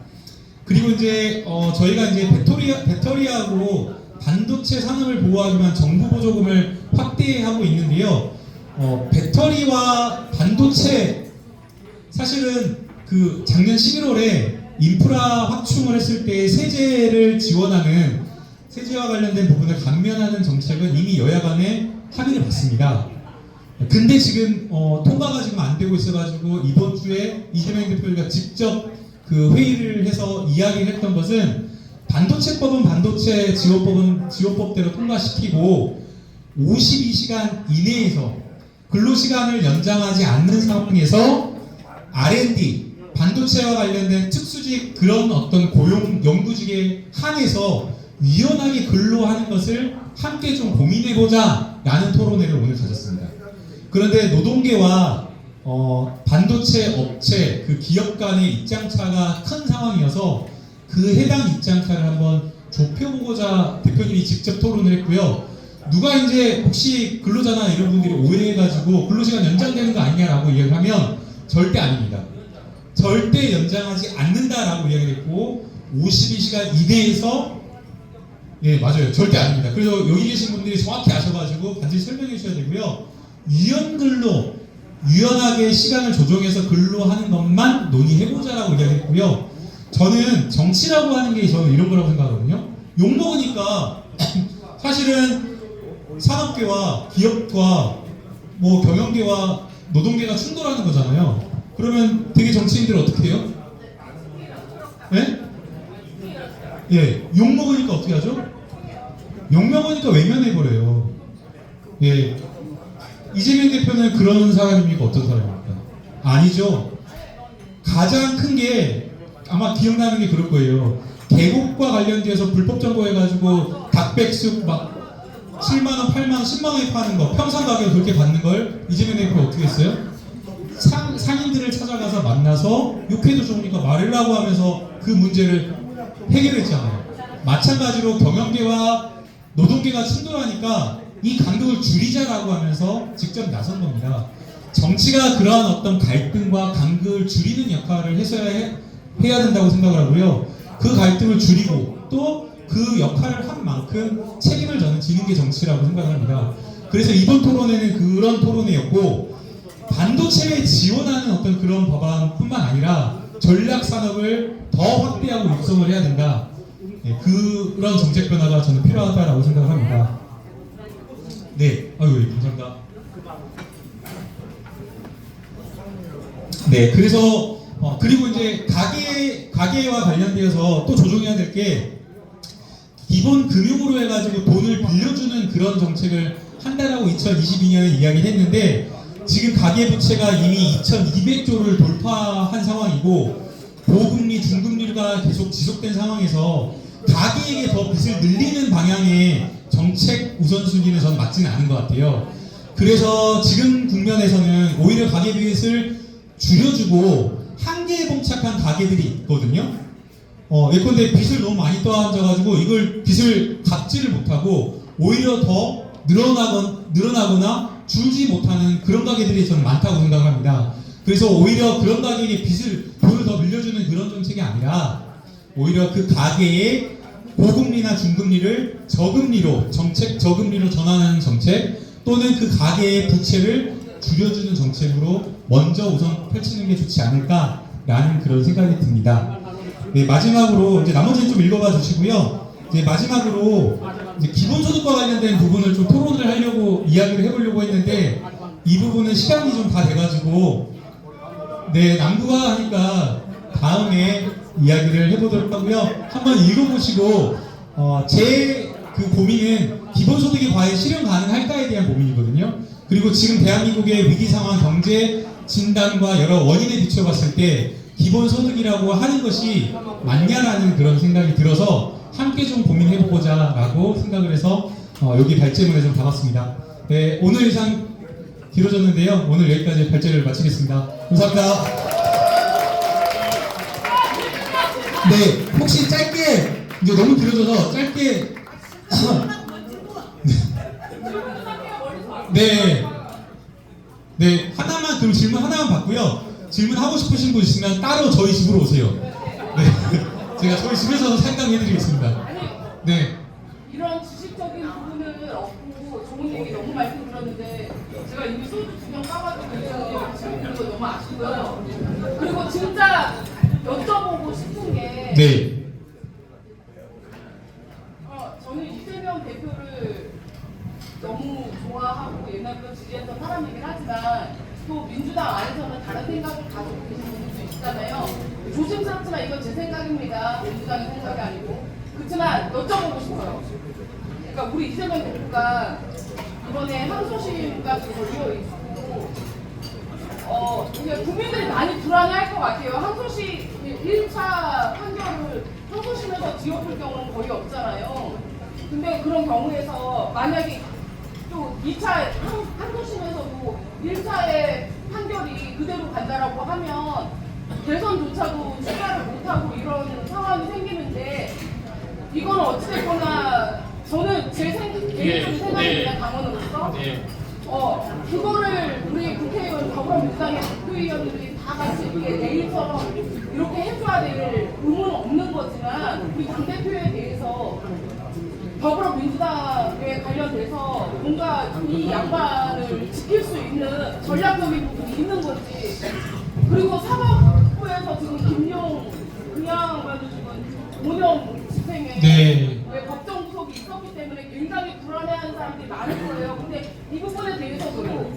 Speaker 5: 그리고 이제 저희가 이제 배터리하고 반도체 산업을 보호하기 위한 정부 보조금을 확대하고 있는데요. 배터리와 반도체, 사실은 그 작년 11월에 인프라 확충을 했을 때 세제를 지원하는, 세제와 관련된 부분을 감면하는 정책은 이미 여야 간에 합의를 봤습니다. 근데 지금 통과가 지금 안 되고 있어가지고 이번 주에 이재명 대표가 직접 그 회의를 해서 이야기를 했던 것은, 반도체법은 반도체 지원법은 지원법대로 통과시키고 52시간 이내에서 근로시간을 연장하지 않는 상황에서 R&D, 반도체와 관련된 특수직 그런 어떤 고용 연구직에 한해서 유연하게 근로하는 것을 함께 좀 고민해보자 라는 토론회를 오늘 가졌습니다. 그런데 노동계와 반도체 업체 그 기업 간의 입장차가 큰 상황이어서 그 해당 입장차를 한번 좁혀보고자 대표님이 직접 토론을 했고요. 누가 이제 혹시 근로자나 이런 분들이 오해해가지고 근로시간 연장되는 거 아니냐라고 이야기를 하면 절대 아닙니다. 절대 연장하지 않는다라고 이야기를 했고 52시간 이내에서, 예, 맞아요. 절대 아닙니다. 그래서 여기 계신 분들이 정확히 아셔가지고 반드시 설명해 주셔야 되고요. 유연근로, 유연하게 시간을 조정해서 근로하는 것만 논의해보자라고 이야기했고요. 저는 정치라고 하는 게 저는 이런 거라고 생각하거든요. 욕먹으니까 사실은 산업계와 기업과 뭐 경영계와 노동계가 충돌하는 거잖아요. 그러면 되게 정치인들 어떻게 해요? 예? 예, 욕 먹으니까 어떻게 하죠? 욕 먹으니까 외면해버려요. 예. 이재명 대표는 그런 사람입니까? 어떤 사람입니까? 아니죠. 가장 큰 게 아마 기억나는 게 그럴 거예요. 계곡과 관련돼서 불법 점거해가지고 닭백숙 막 7만원, 8만원, 10만원에 파는 거 평상 가격 그렇게 받는 걸 이재명 대표가 어떻게 했어요? 상인들을 찾아가서 만나서 욕해도 좋으니까 말하라고 하면서 그 문제를 해결했잖아요. 마찬가지로 경영계와 노동계가 충돌하니까 이 간극을 줄이자라고 하면서 직접 나선 겁니다. 정치가 그러한 어떤 갈등과 간극을 줄이는 역할을 해야 된다고 생각을 하고요. 그 갈등을 줄이고 또 그 역할을 한 만큼 책임을 저는 지는 게 정치라고 생각합니다. 그래서 이번 토론회는 그런 토론회였고, 반도체에 지원하는 어떤 그런 법안뿐만 아니라 전략 산업을 더 확대하고 육성을 해야 된다. 네, 그런 정책 변화가 저는 필요하다라고 생각을 합니다. 네, 아유, 감사합니다. 네, 그래서 그리고 이제 가계와 관련되어서 또 조정해야 될 게, 기본 금융으로 해가지고 돈을 빌려주는 그런 정책을 한다라고 2022년에 이야기를 했는데, 지금 가계부채가 이미 2,200조를 돌파한 상황이고 고금리, 중금리가 계속 지속된 상황에서 가계에게 더 빚을 늘리는 방향의 정책 우선순위는 저는 맞지는 않은 것 같아요. 그래서 지금 국면에서는 오히려 가계빚을 줄여주고 한계에 봉착한 가계들이 있거든요. 예컨대 빚을 너무 많이 떠안져가지고 이걸 빚을 갚지를 못하고 오히려 더 늘어나거나 줄지 못하는 그런 가게들이 저는 많다고 생각합니다. 그래서 오히려 그런 가게에게 돈을 더 빌려주는 그런 정책이 아니라 오히려 그 가게의 고금리나 중금리를 저금리로 전환하는 정책, 또는 그 가게의 부채를 줄여주는 정책으로 먼저 우선 펼치는 게 좋지 않을까라는 그런 생각이 듭니다. 네, 마지막으로 이제 나머지는 좀 읽어봐 주시고요. 이제 마지막으로 이제 기본소득과 관련된 부분을 좀 토론을 하려고 이야기를 해보려고 했는데, 이 부분은 시간이 좀 다 돼가지고 네, 남부가 하니까 다음에 이야기를 해보도록 하고요. 한번 읽어보시고 제 그 고민은 기본소득이 과연 실현 가능할까에 대한 고민이거든요. 그리고 지금 대한민국의 위기 상황, 경제 진단과 여러 원인에 비춰봤을 때 기본소득이라고 하는 것이 맞냐라는 그런 생각이 들어서 함께 좀 고민해보고자 라고 생각을 해서 여기 발제문에 좀 담았습니다. 네, 오늘 이상 길어졌는데요. 오늘 여기까지 발제를 마치겠습니다. 감사합니다. 네, 혹시 짧게, 이제 너무 길어져서 짧게 네, 하나만, 그럼 질문 하나만 받고요. 질문하고 싶으신 분 있으면 따로 저희 집으로 오세요. 네, 제가 저희 집에서 상담해드리겠습니다. 네.
Speaker 6: 이런 지식적인 부분을 얻고 좋은 얘기 너무 말씀드렸는데 제가 이미 소주 2병 까가지고 이런 거 너무 아쉽고요. 그리고 진짜 여쭤보고 싶은 게
Speaker 5: 네.
Speaker 6: 저는 이재명 대표를 너무 좋아하고 옛날부터 지지했던 사람이긴 하지만 또 민주당 안에서는 다른 생각을 가지고 계신 분들도 있잖아요. 조심스럽지만 이건 제 생각입니다. 민주당의 생각이 아니고. 그렇지만 여쭤보고 싶어요. 그러니까 우리 이재명 대표가 이번에 항소심과 걸려 있고 국민들이 많이 불안해할 것 같아요. 항소심 1차 판결을 항소심에서 뒤엎을 경우는 거의 없잖아요. 근데 그런 경우에서 만약에 또 2차 항소심에서도 1차의 판결이 그대로 간다라고 하면 대선조차도 출마를 못하고 이런 상황이 생기는데 이건 어찌됐거나 저는 제 개인적인 생각입니다. 당원으로서 그거를 우리 국회의원 더불어민주당의 국회의원들이 다 같이 이렇게 내일처럼 이렇게 해줘야 될 의무는 없는 거지만 우리 당대표에 대해서 더불어민주당에 관련돼서 뭔가 이 양반을 지킬 수 있는 전략적인 부분이 있는 건지, 그리고 사법부에서 지금 김용 그냥 가지고 지금 5년 집행에
Speaker 5: 네.
Speaker 6: 왜 법정 구속이 있었기 때문에 굉장히 불안해하는 사람들이 많을 거예요. 근데 이 부분에 대해서도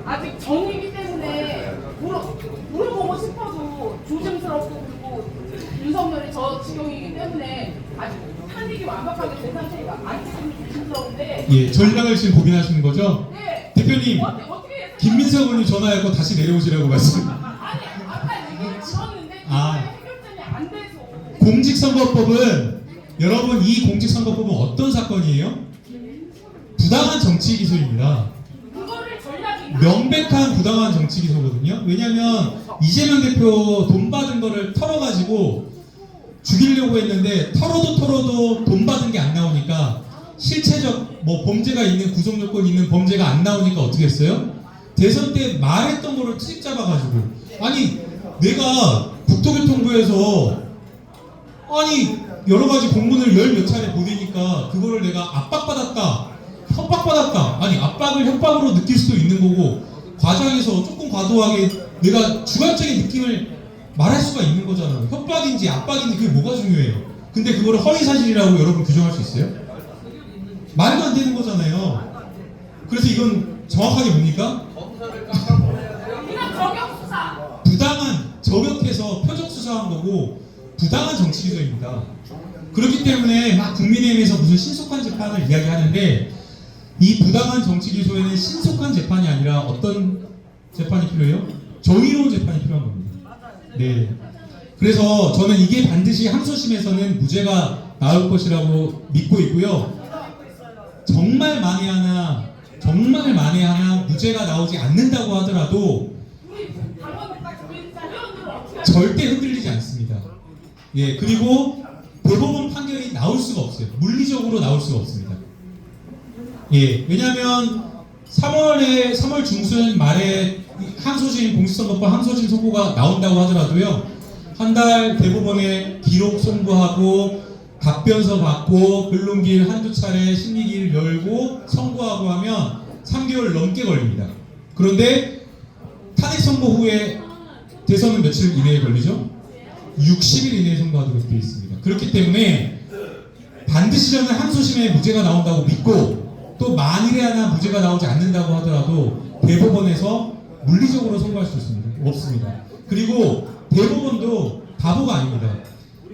Speaker 6: 아직 전이기 때문에 물어보고 탄핵이 완벽하게 된 상태가 아니면 조심스러운데.
Speaker 5: 예, 전략을 지금 고민하시는 거죠?
Speaker 6: 네.
Speaker 5: 대표님,
Speaker 6: 어떻게 해서
Speaker 5: 김민석 의원님 전화하고 다시 내려오시라고 말씀.
Speaker 6: 아니 아까 얘기를 들었는데
Speaker 5: 아.
Speaker 6: 해결점이 안 돼서.
Speaker 5: 공직선거법은 여러분 이 공직선거법은 어떤 사건이에요? 부당한 정치 기소입니다.
Speaker 6: 그거를 전략이
Speaker 5: 명백한 부당한 정치 기소거든요. 왜냐하면 이재명 대표 돈 받은 거를 털어가지고 죽이려고 했는데 털어도 돈 받은 게 안 나오니까 실체적 뭐 범죄가 있는 구속 요건이 있는 범죄가 안 나오니까 어떻게 했어요? 대선 때 말했던 거를 트집 잡아가지고 아니 내가 국토교통부에서 아니 여러 가지 공문을 열 몇 차례 보내니까 그거를 내가 압박받았다, 협박받았다. 아니 압박을 협박으로 느낄 수도 있는 거고 과정에서 조금 과도하게 내가 주관적인 느낌을 말할 수가 있는 거잖아요. 협박인지 압박인지 그게 뭐가 중요해요. 근데 그거를 허위사실이라고 여러분 규정할 수 있어요? 말도 안 되는 거잖아요. 그래서 이건 정확하게 뭡니까?
Speaker 6: 그냥 저격 수사.
Speaker 5: 부당한 저격해서 표적 수사한 거고 부당한 정치 기소입니다. 그렇기 때문에 막 국민의힘에서 무슨 신속한 재판을 이야기하는데 이 부당한 정치 기소에는 신속한 재판이 아니라 어떤 재판이 필요해요? 정의로운 재판이 필요한 겁니다. 네. 그래서 저는 이게 반드시 항소심에서는 무죄가 나올 것이라고 믿고 있고요. 정말 만에 하나 무죄가 나오지 않는다고 하더라도
Speaker 6: 우리 당원들까지 우리 의원들은 어떻게
Speaker 5: 절대 흔들리지 않습니다. 예, 그리고 대법원 판결이 나올 수가 없어요. 물리적으로 나올 수가 없습니다. 예, 왜냐하면 3월 중순 말에 항소심 공직선거법 항소심 선고가 나온다고 하더라도요. 한 달 대법원에 기록 송부하고 답변서 받고 변론기일 한두 차례 심리기일 열고 선고하고 하면 3개월 넘게 걸립니다. 그런데 탄핵 선고 후에 대선은 며칠 이내에 걸리죠? 60일 이내에 선고하도록 되어 있습니다. 그렇기 때문에 반드시 저는 항소심에 무죄가 나온다고 믿고 또 만일에 하나 무죄가 나오지 않는다고 하더라도 대법원에서 물리적으로 선고할 수 없습니다. 그리고 대법원도 바보가 아닙니다.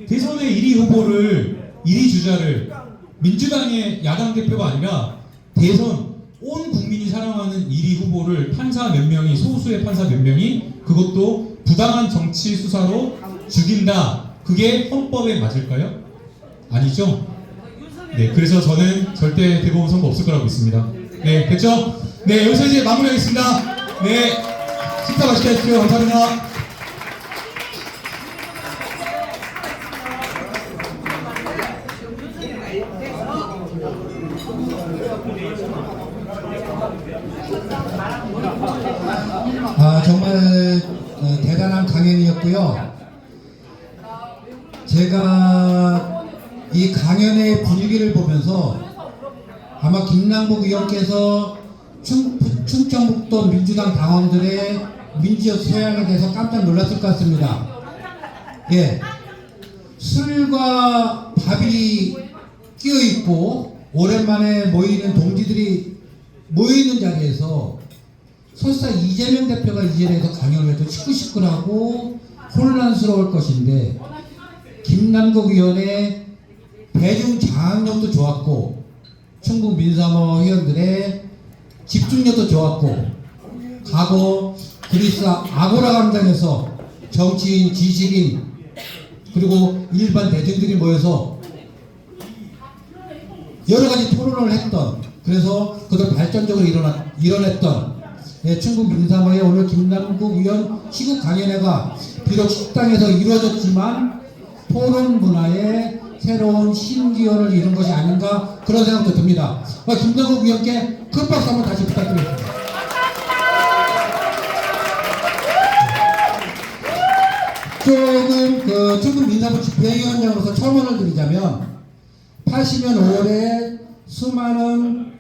Speaker 5: 대선의 1위 후보를 1위 주자를 민주당의 야당 대표가 아니라 대선 온 국민이 사랑하는 1위 후보를 판사 몇 명이 소수의 판사 몇 명이 그것도 부당한 정치 수사로 죽인다. 그게 헌법에 맞을까요? 아니죠? 네, 그래서 저는 절대 대법원 선고 없을 거라고 믿습니다. 네, 됐죠? 네, 여기서 이제 마무리하겠습니다. 네, 식사 맛있게 하십시오. 감사합니다.
Speaker 1: 정말 대단한 강연이었고요. 제가 이 강연의 분위기를 보면서 아마 김남국 의원께서 충청북도 민주당 당원들의 민주적 소양에 대해서 깜짝 놀랐을 것 같습니다. 예, 술과 밥이 끼어있고 오랜만에 모이는 동지들이 모이는 자리에서 설사 이재명 대표가 이 자리에서 강연을 해도 시끌시끌하고 혼란스러울 것인데 김남국 의원의 대중 장악력도 좋았고 충북 민사모 회원들의 집중력도 좋았고 과거 그리스 아고라 광장에서 정치인, 지식인 그리고 일반 대중들이 모여서 여러 가지 토론을 했던 그래서 그들 발전적으로 일어났던 충북 민사모의 오늘 김남국 의원 시국 강연회가 비록 식당에서 이루어졌지만 토론 문화의 새로운 신기원을 이룬 것이 아닌가 그런 생각도 듭니다. 김남국 의원께 큰 박수 한번 다시 부탁드리겠습니다. 조금 충북 민사모 집행위원장으로서 첨언을 드리자면 80년 5월에 수많은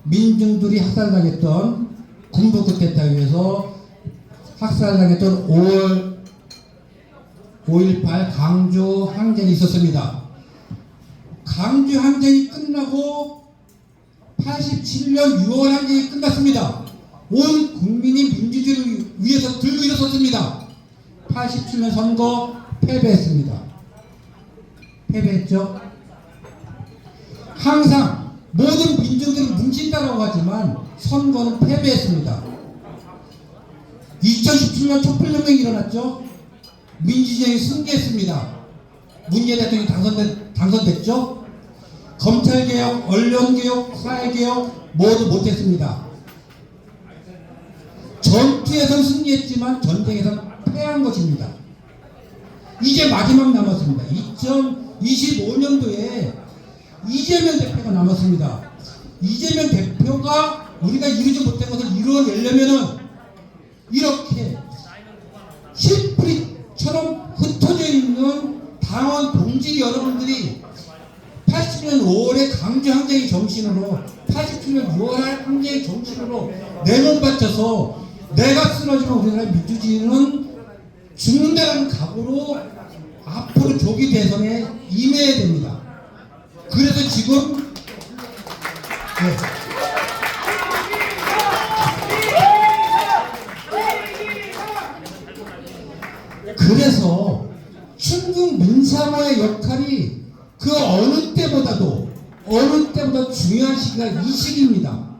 Speaker 1: 민중들이 학살당했던 군부 쿠데타에서 학살당했던 5월 5.18 강주 항쟁이 있었습니다. 강주 항쟁이 끝나고 87년 6월 항쟁이 끝났습니다. 온 국민이 민주주의를 위해서 들고 일어섰습니다. 87년 선거 패배했습니다. 패배했죠? 항상 모든 민중들이 뭉친다고 하지만 선거는 패배했습니다. 2017년 촛불혁명이 일어났죠. 민주주의에 승리했습니다. 문재인 대통령이 당선됐죠. 검찰개혁, 언론개혁, 사회개혁 모두 못했습니다. 전투에선 승리했지만 전쟁에선 패한 것입니다. 이제 마지막 남았습니다. 2025년도에 이재명 대표가 남았습니다. 이재명 대표가 우리가 이루지 못한 것을 이루어내려면은 이렇게 실뿌리처럼 흩어져 있는 당원 동지 여러분들이 80년 5월의 강주항쟁의 정신으로 87년 6월 항쟁의 정신으로 내 몸 바쳐서 내가 쓰러지면 우리나라 민주주의는 죽는다는 각오로 앞으로 조기 대선에 임해야 됩니다. 그래서 지금 그래서 충북 민사모의 역할이 그 어느 때보다 중요한 시기가 이 시기입니다.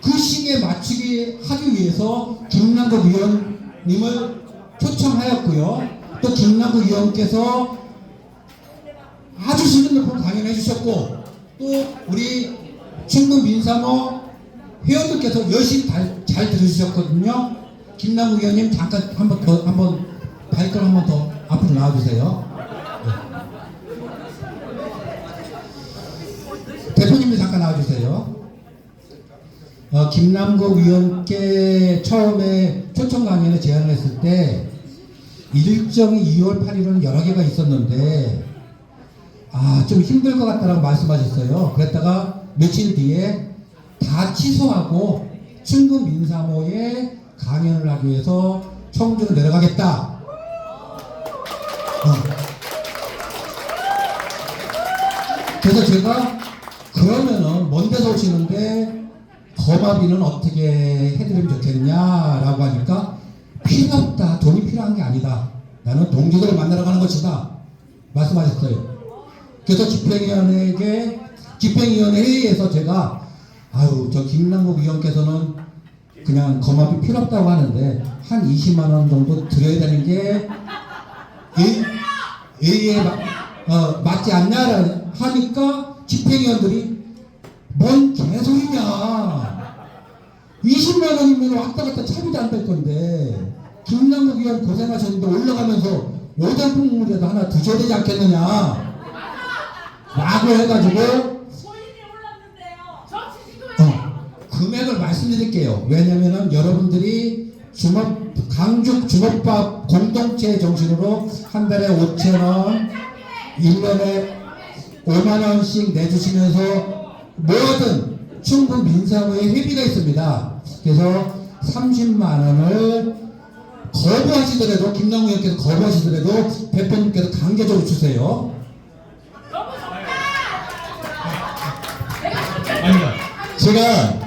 Speaker 1: 그 시기에 맞추기 하기 위해서 김남국 의원님을 초청하였고요. 또 김남국 의원께서 아주 수준 높은 강연을 해주셨고 또 우리 충북 민사모 회원들께서 열심히 잘 들으셨거든요. 김남국 의원님 잠깐 발걸 한번 더 앞으로 나와주세요. 대표님도 잠깐 나와주세요. 김남국 의원께 처음에 초청 강연을 제안을 했을 때 일정이 2월 8일은 여러 개가 있었는데 좀 힘들 것 같다라고 말씀하셨어요. 그랬다가 며칠 뒤에 다 취소하고 충북 민사모에 강연을 하기 위해서 청주로 내려가겠다. 그래서 제가 그러면은 먼 데서 오시는데 거마비는 어떻게 해드리면 좋겠냐라고 하니까 필요 없다. 돈이 필요한 게 아니다. 나는 동지들을 만나러 가는 것이다. 말씀하셨어요. 그래서 집행위원회 회의에서 제가 저 김남국 의원께서는 그냥 거마비 필요 없다고 하는데 한 20만 원 정도 드려야 되는 게 A에 맞지 않냐 하니까 집행위원들이 뭔 개소리냐 20만 원이면 왔다 갔다 차비도 안 될 건데 김남국 의원 고생하셨는데 올라가면서 오뎅국물이라도 하나 드셔야 되지 않겠느냐 라고 해가지고 금액을 말씀드릴게요. 왜냐면은 여러분들이 강죽 주먹밥 공동체 정신으로 한 달에 5,000원 1년에 5만원씩 내주시면서 모든 충북 민사모의 회비가 있습니다. 그래서 30만원을 거부하시더라도 김남국 의원께서 거부하시더라도 대표님께서 강제적으로 주세요.
Speaker 5: 아닙니다. 제가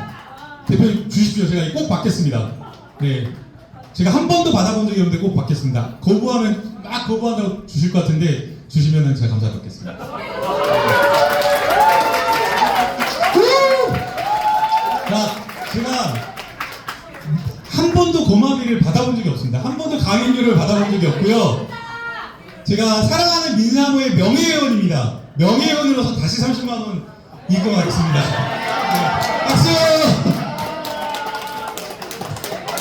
Speaker 5: 대표님 주십시오. 제가 꼭 받겠습니다. 네, 제가 한 번도 받아본 적이 없는데 꼭 받겠습니다. 거부하면 막 거부한다고 주실 것 같은데 주시면은 제가 감사받겠습니다. 제가 한 번도 고마비를 받아본 적이 없습니다. 한 번도 강연료를 받아본 적이 없고요. 제가 사랑하는 민사모의 명예회원입니다. 명예회원으로서 다시 30만 원 입금하겠습니다. 네, 박수!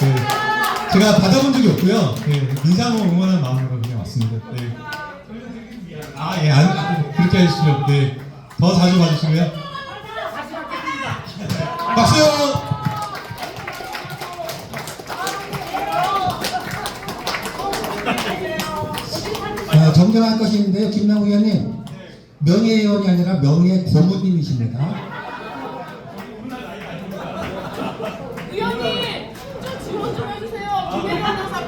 Speaker 5: 네, 제가 받아본 적이 없고요. 네, 민사모 응원하는 마음으로 그냥 왔습니다. 네. 그렇게 해주시죠. 네, 더 자주 봐주시고요. 박수!
Speaker 1: 정정할 것이 있는데요. 김남국 의원님 명예회원이 아니라 명예고문님이십니다.
Speaker 6: 의원님 좀 지원 좀 해주세요. 기대하는 사고.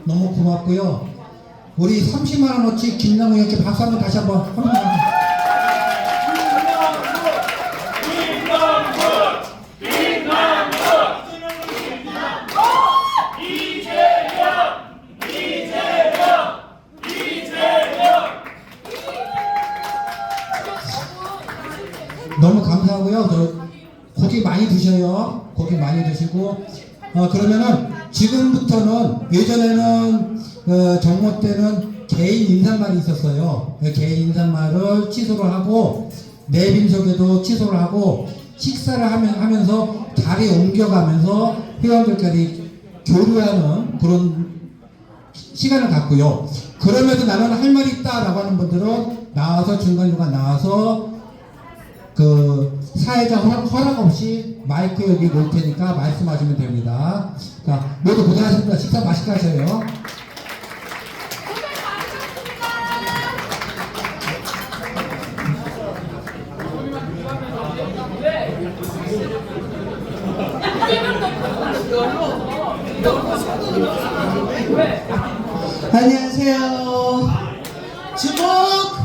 Speaker 1: 너무 고맙고요. 우리 30만 원어치 김남국 의원께 박수 한번 다시 한번. 너무 감사하고요. 저 고기 많이 드셔요. 고기 많이 드시고 그러면은 지금부터는 예전에는 정모 때는 개인 인사말이 있었어요. 개인 인사말을 취소를 하고 내빈속에도 취소를 하고 식사를 하면서 자리에 옮겨가면서 회원들끼리 교류하는 그런 시간을 갖고요. 그러면서 나는 할 말이 있다라고 하는 분들은 나와서 중간중간 나와서 그 사회자 허락 없이 마이크 여기 놓을 테니까 말씀하시면 됩니다. 자, 모두 고생하셨습니다. 식사 맛있게 하세요.
Speaker 7: 안녕하세요. 주목!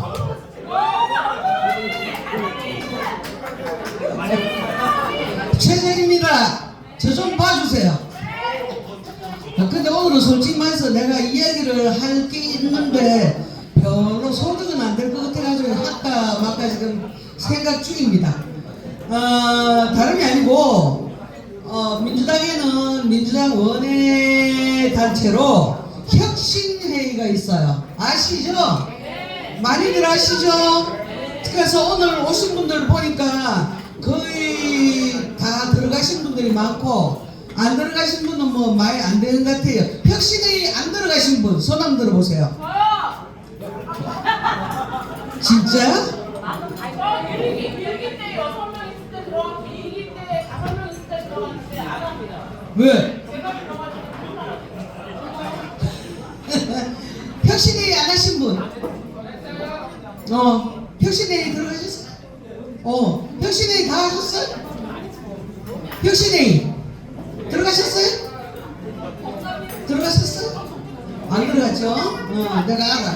Speaker 7: 최정입니다. 저 좀 봐주세요. 근데 오늘은 솔직히 말해서 내가 이야기를 할 게 있는데 별로 소득은 안 될 것 같아가지고 할까 말까 지금 생각 중입니다. 다름이 아니고 민주당에는 민주당 원외 단체로 혁신회의가 있어요. 아시죠? 많이들 아시죠? 그래서 오늘 오신 분들 보니까 거의 다 들어가신 분들이 많고 안 들어가신 분은 뭐 많이 안 되는 것 같아요. 혁신회의 안 들어가신 분 손 한번 들어보세요. 진짜?
Speaker 6: 일기 때 6명 있을 때 들어가고 2기 때 5명 있을 때 들어갔는데 안 합니다.
Speaker 7: 왜?
Speaker 6: 제가 들어가지고
Speaker 7: 혁신회의 안 하신 분? 혁신회의 들어가셨어요? 혁신회의 다 하셨어요? 혁신회의 들어가셨어요? 들어가셨어요? 안 들어갔죠? 내가 알아.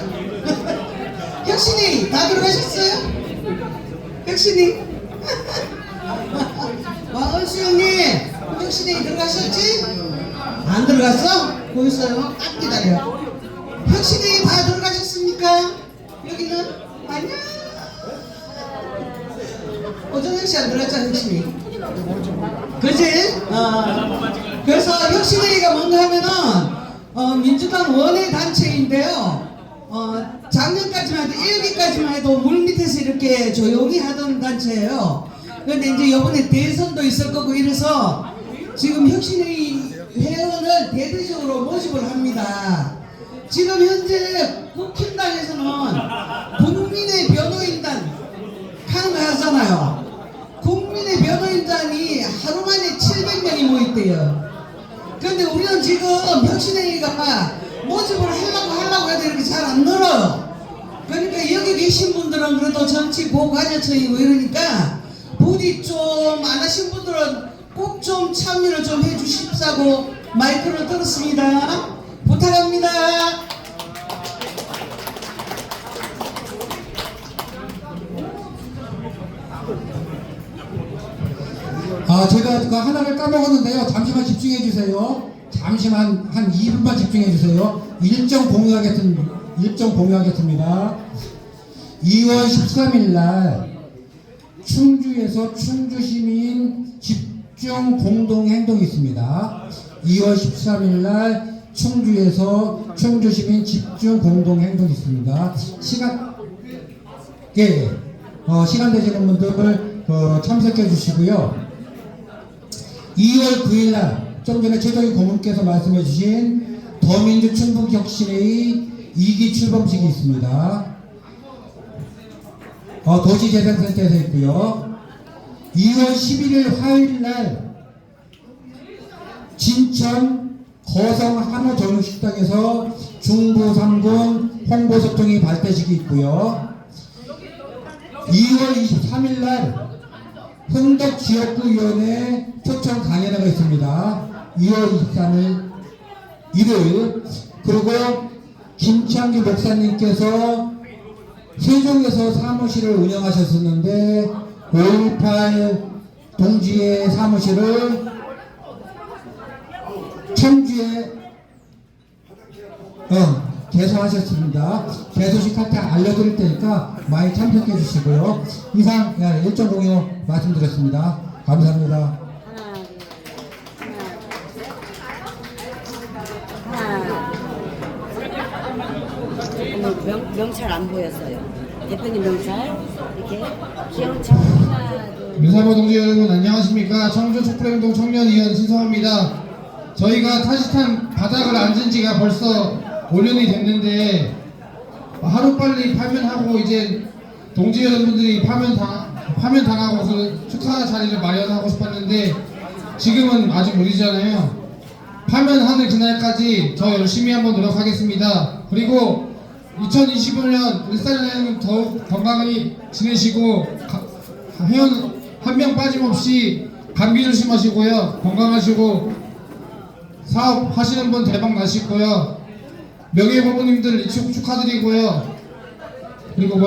Speaker 7: 혁신회의 다 들어가셨어요? 혁신회의? 은수 형님 혁신회의 들어가셨지? 안 들어갔어? 보였어요? 딱 기다려. 혁신회의 다 들어가셨습니까? 여기는? 아니야. 오정현 씨 안 들어갔잖아, 혁신회의. 그지? 그래서 혁신회의가 뭔가 하면은 민주당 원외 단체인데요. 작년까지만 해도 1기까지만 해도 물 밑에서 이렇게 조용히 하던 단체예요. 그런데 이제 이번에 대선도 있을 거고 이래서 지금 혁신회의 회원을 대대적으로 모집을 합니다. 지금 현재 국힘당에서는 국민의 변호인단 하는 거 하잖아요. 국민의 변호인단이 하루 만에 700명이 모였대요. 그런데 우리는 지금 혁신회의가 모집을 하려고 해도 이렇게 잘 안 늘어요. 그러니까 여기 계신 분들은 그래도 정치 고관여처이고 이러니까 부디 좀 안 하신 분들은 꼭 좀 참여를 좀 해주십사고 마이크를 들었습니다. 부탁합니다.
Speaker 1: 제가 그 하나를 까먹었는데요. 잠시만 집중해 주세요. 잠시만 한 2분만 집중해 주세요. 일정 공유하겠습니다. 2월 13일 날 충주에서 충주시민 집중 공동행동이 있습니다. 2월 13일 날 충주에서 충주시민 집중 공동행동이 있습니다. 시간 되시는 분들 참석해 주시고요. 2월 9일 날 좀 전에 최정희 고문께서 말씀해 주신 더민주 충북혁신회의 2기 출범식이 있습니다. 도시재생센터에서 있고요. 2월 11일 화요일 날 진천 거성 한우정육식당에서 중부 3군 홍보소통이 발대식이 있고요. 2월 23일 날 흥덕지역구위원회 초청 강연회가 있습니다. 2월 23일 일요일. 그리고 김창규 목사님께서 세종에서 사무실을 운영하셨었는데 5.18 동지의 사무실을 청주에 개소하셨습니다. 개소식 할 때 알려드릴 테니까 많이 참석해 주시고요. 이상 일정 공유 말씀드렸습니다. 감사합니다.
Speaker 8: 명찰 안 보였어요. 대표님 명찰 이렇게 귀여운 차 하나 둘.
Speaker 9: 민사모 동지 여러분 안녕하십니까. 청주 촛불행동 청년위원 신성합니다. 저희가 타시탄 바닥을 앉은 지가 벌써 5년이 됐는데 하루빨리 파면하고 이제 동지 여러분들이 파면당하고서 축하 자리를 마련하고 싶었는데 지금은 아직 무리잖아요. 파면하는 그날까지 더 열심히 한번 노력하겠습니다. 그리고 2025년 일산여행 더욱 건강히 지내시고 회원 한 명 빠짐없이 감기 조심하시고요. 건강하시고 사업 하시는 분 대박 나시고요. 명예고모님들 입축 축하드리고요. 그리고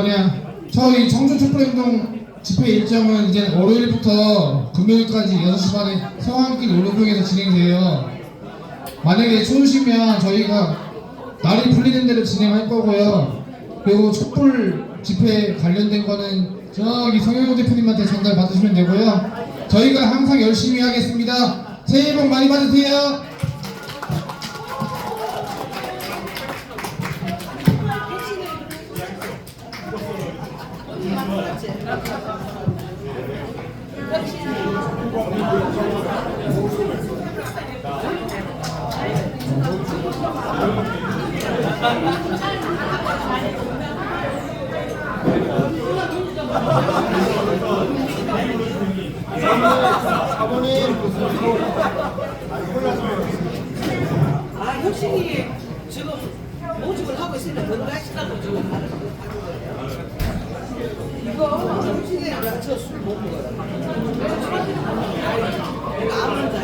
Speaker 9: 저희 청주 촛불행동 집회 일정은 이제 월요일부터 금요일까지 6시 반에 성황길 오른쪽에서 진행돼요. 만약에 추우시면 저희가 날이 풀리는 대로 진행할 거고요. 그리고 촛불 집회 관련된 거는 저기 성현호 대표님한테 전달 받으시면 되고요. 저희가 항상 열심히 하겠습니다. 새해 복 많이 받으세요.
Speaker 7: 혁신이 지금 모집을 하고 있으니까 들어가시라고 지금 하는 거예요. 이거 혁신이가 저술 못 먹어요. 이거 안 먹어요.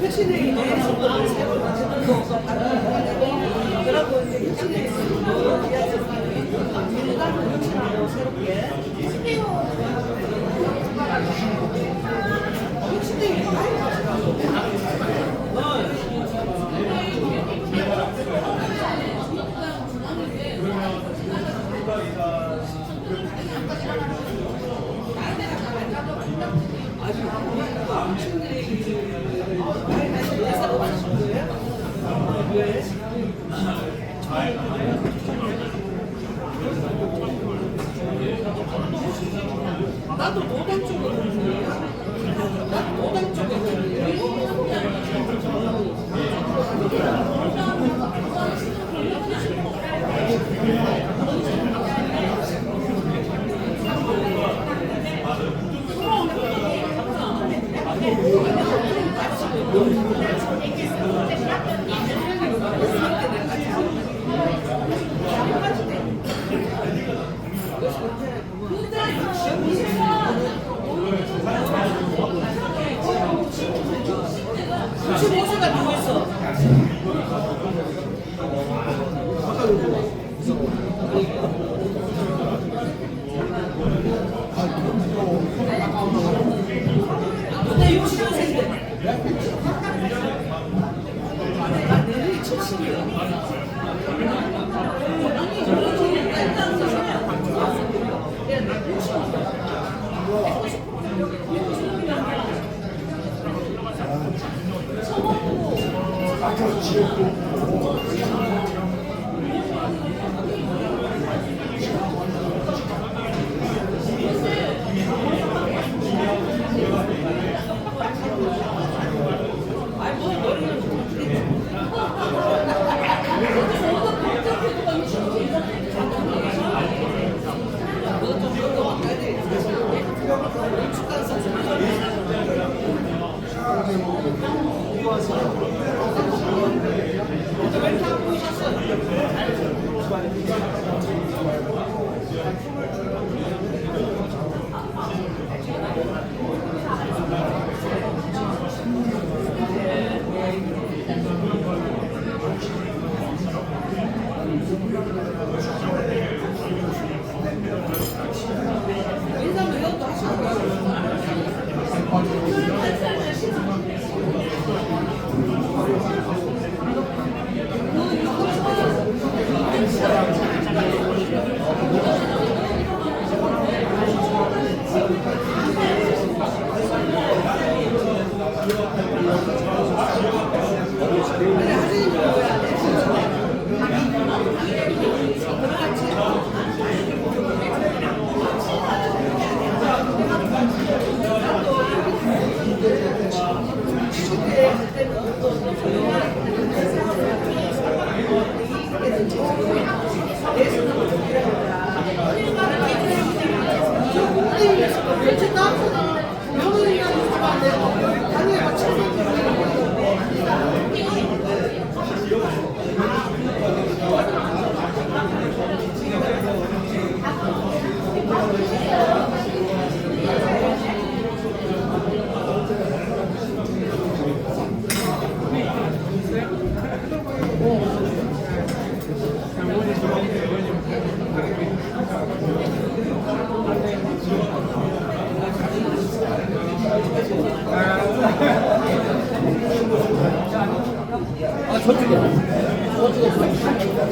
Speaker 7: 혁신회의에 그러고 이제 혁신회의에서 민주당은 혁신하고 새롭게 혁신회의 나도 노당 쪽으로 나도 노당 쪽으로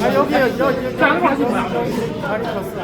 Speaker 4: 아 여기 다른 거 하지 마. 다리 컸어.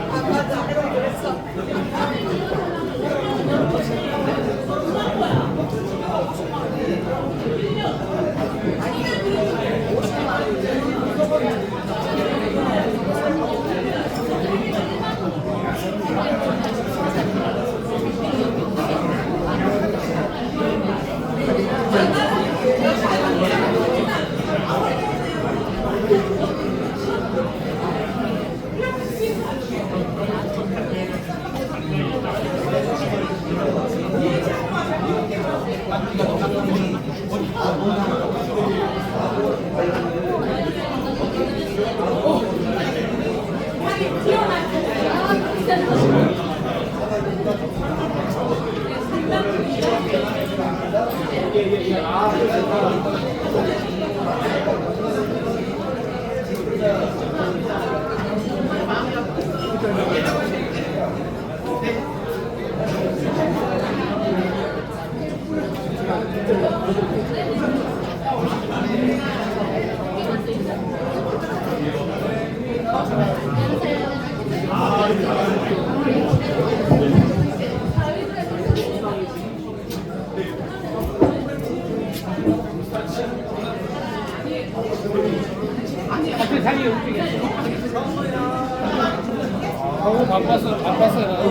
Speaker 4: 너무 바빴어요.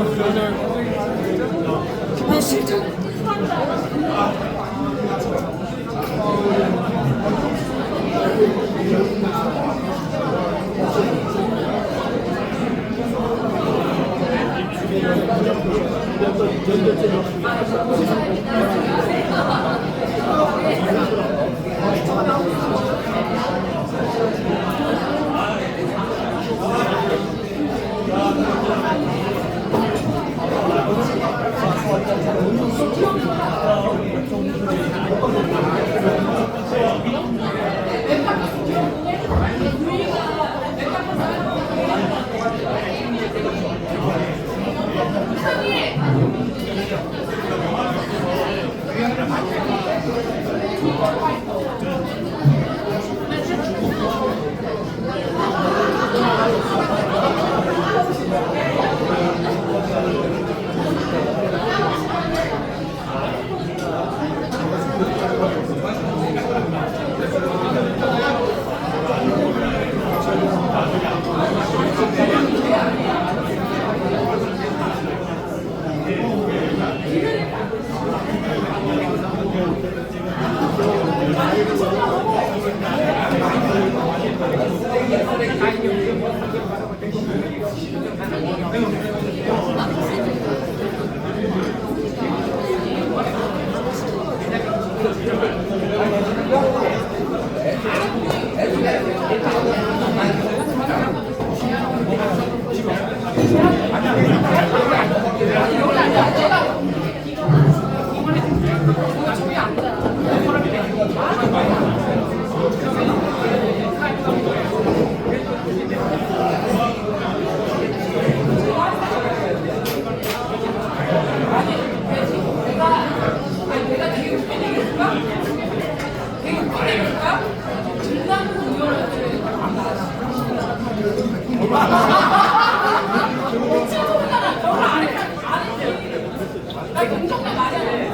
Speaker 6: 나 동정도 말해.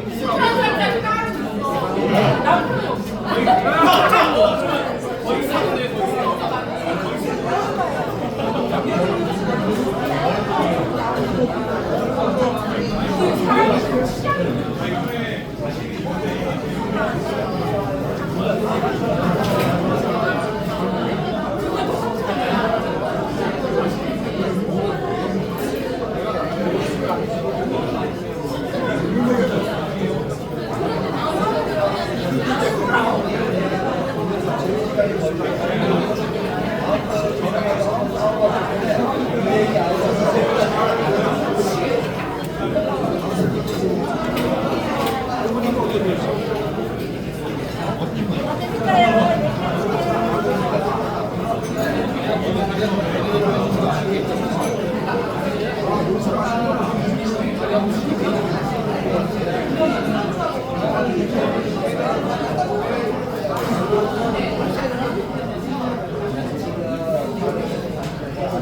Speaker 6: 21살짜리 딸은 없어. 남편이 없어.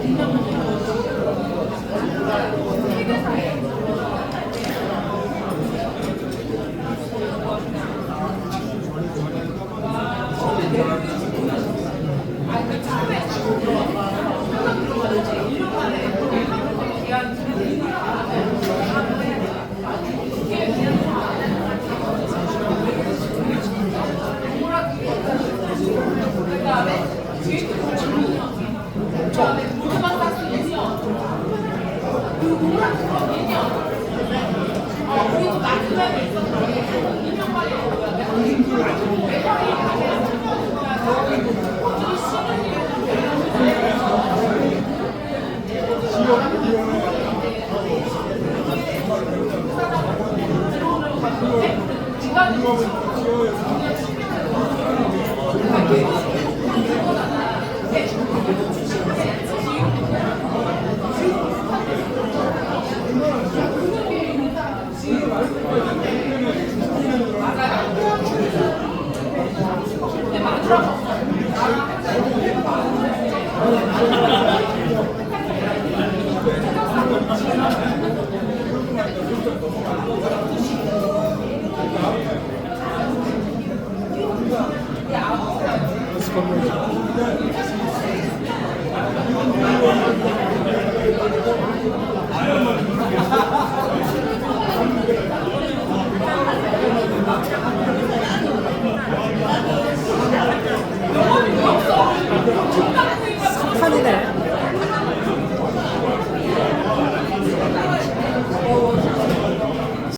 Speaker 6: 네.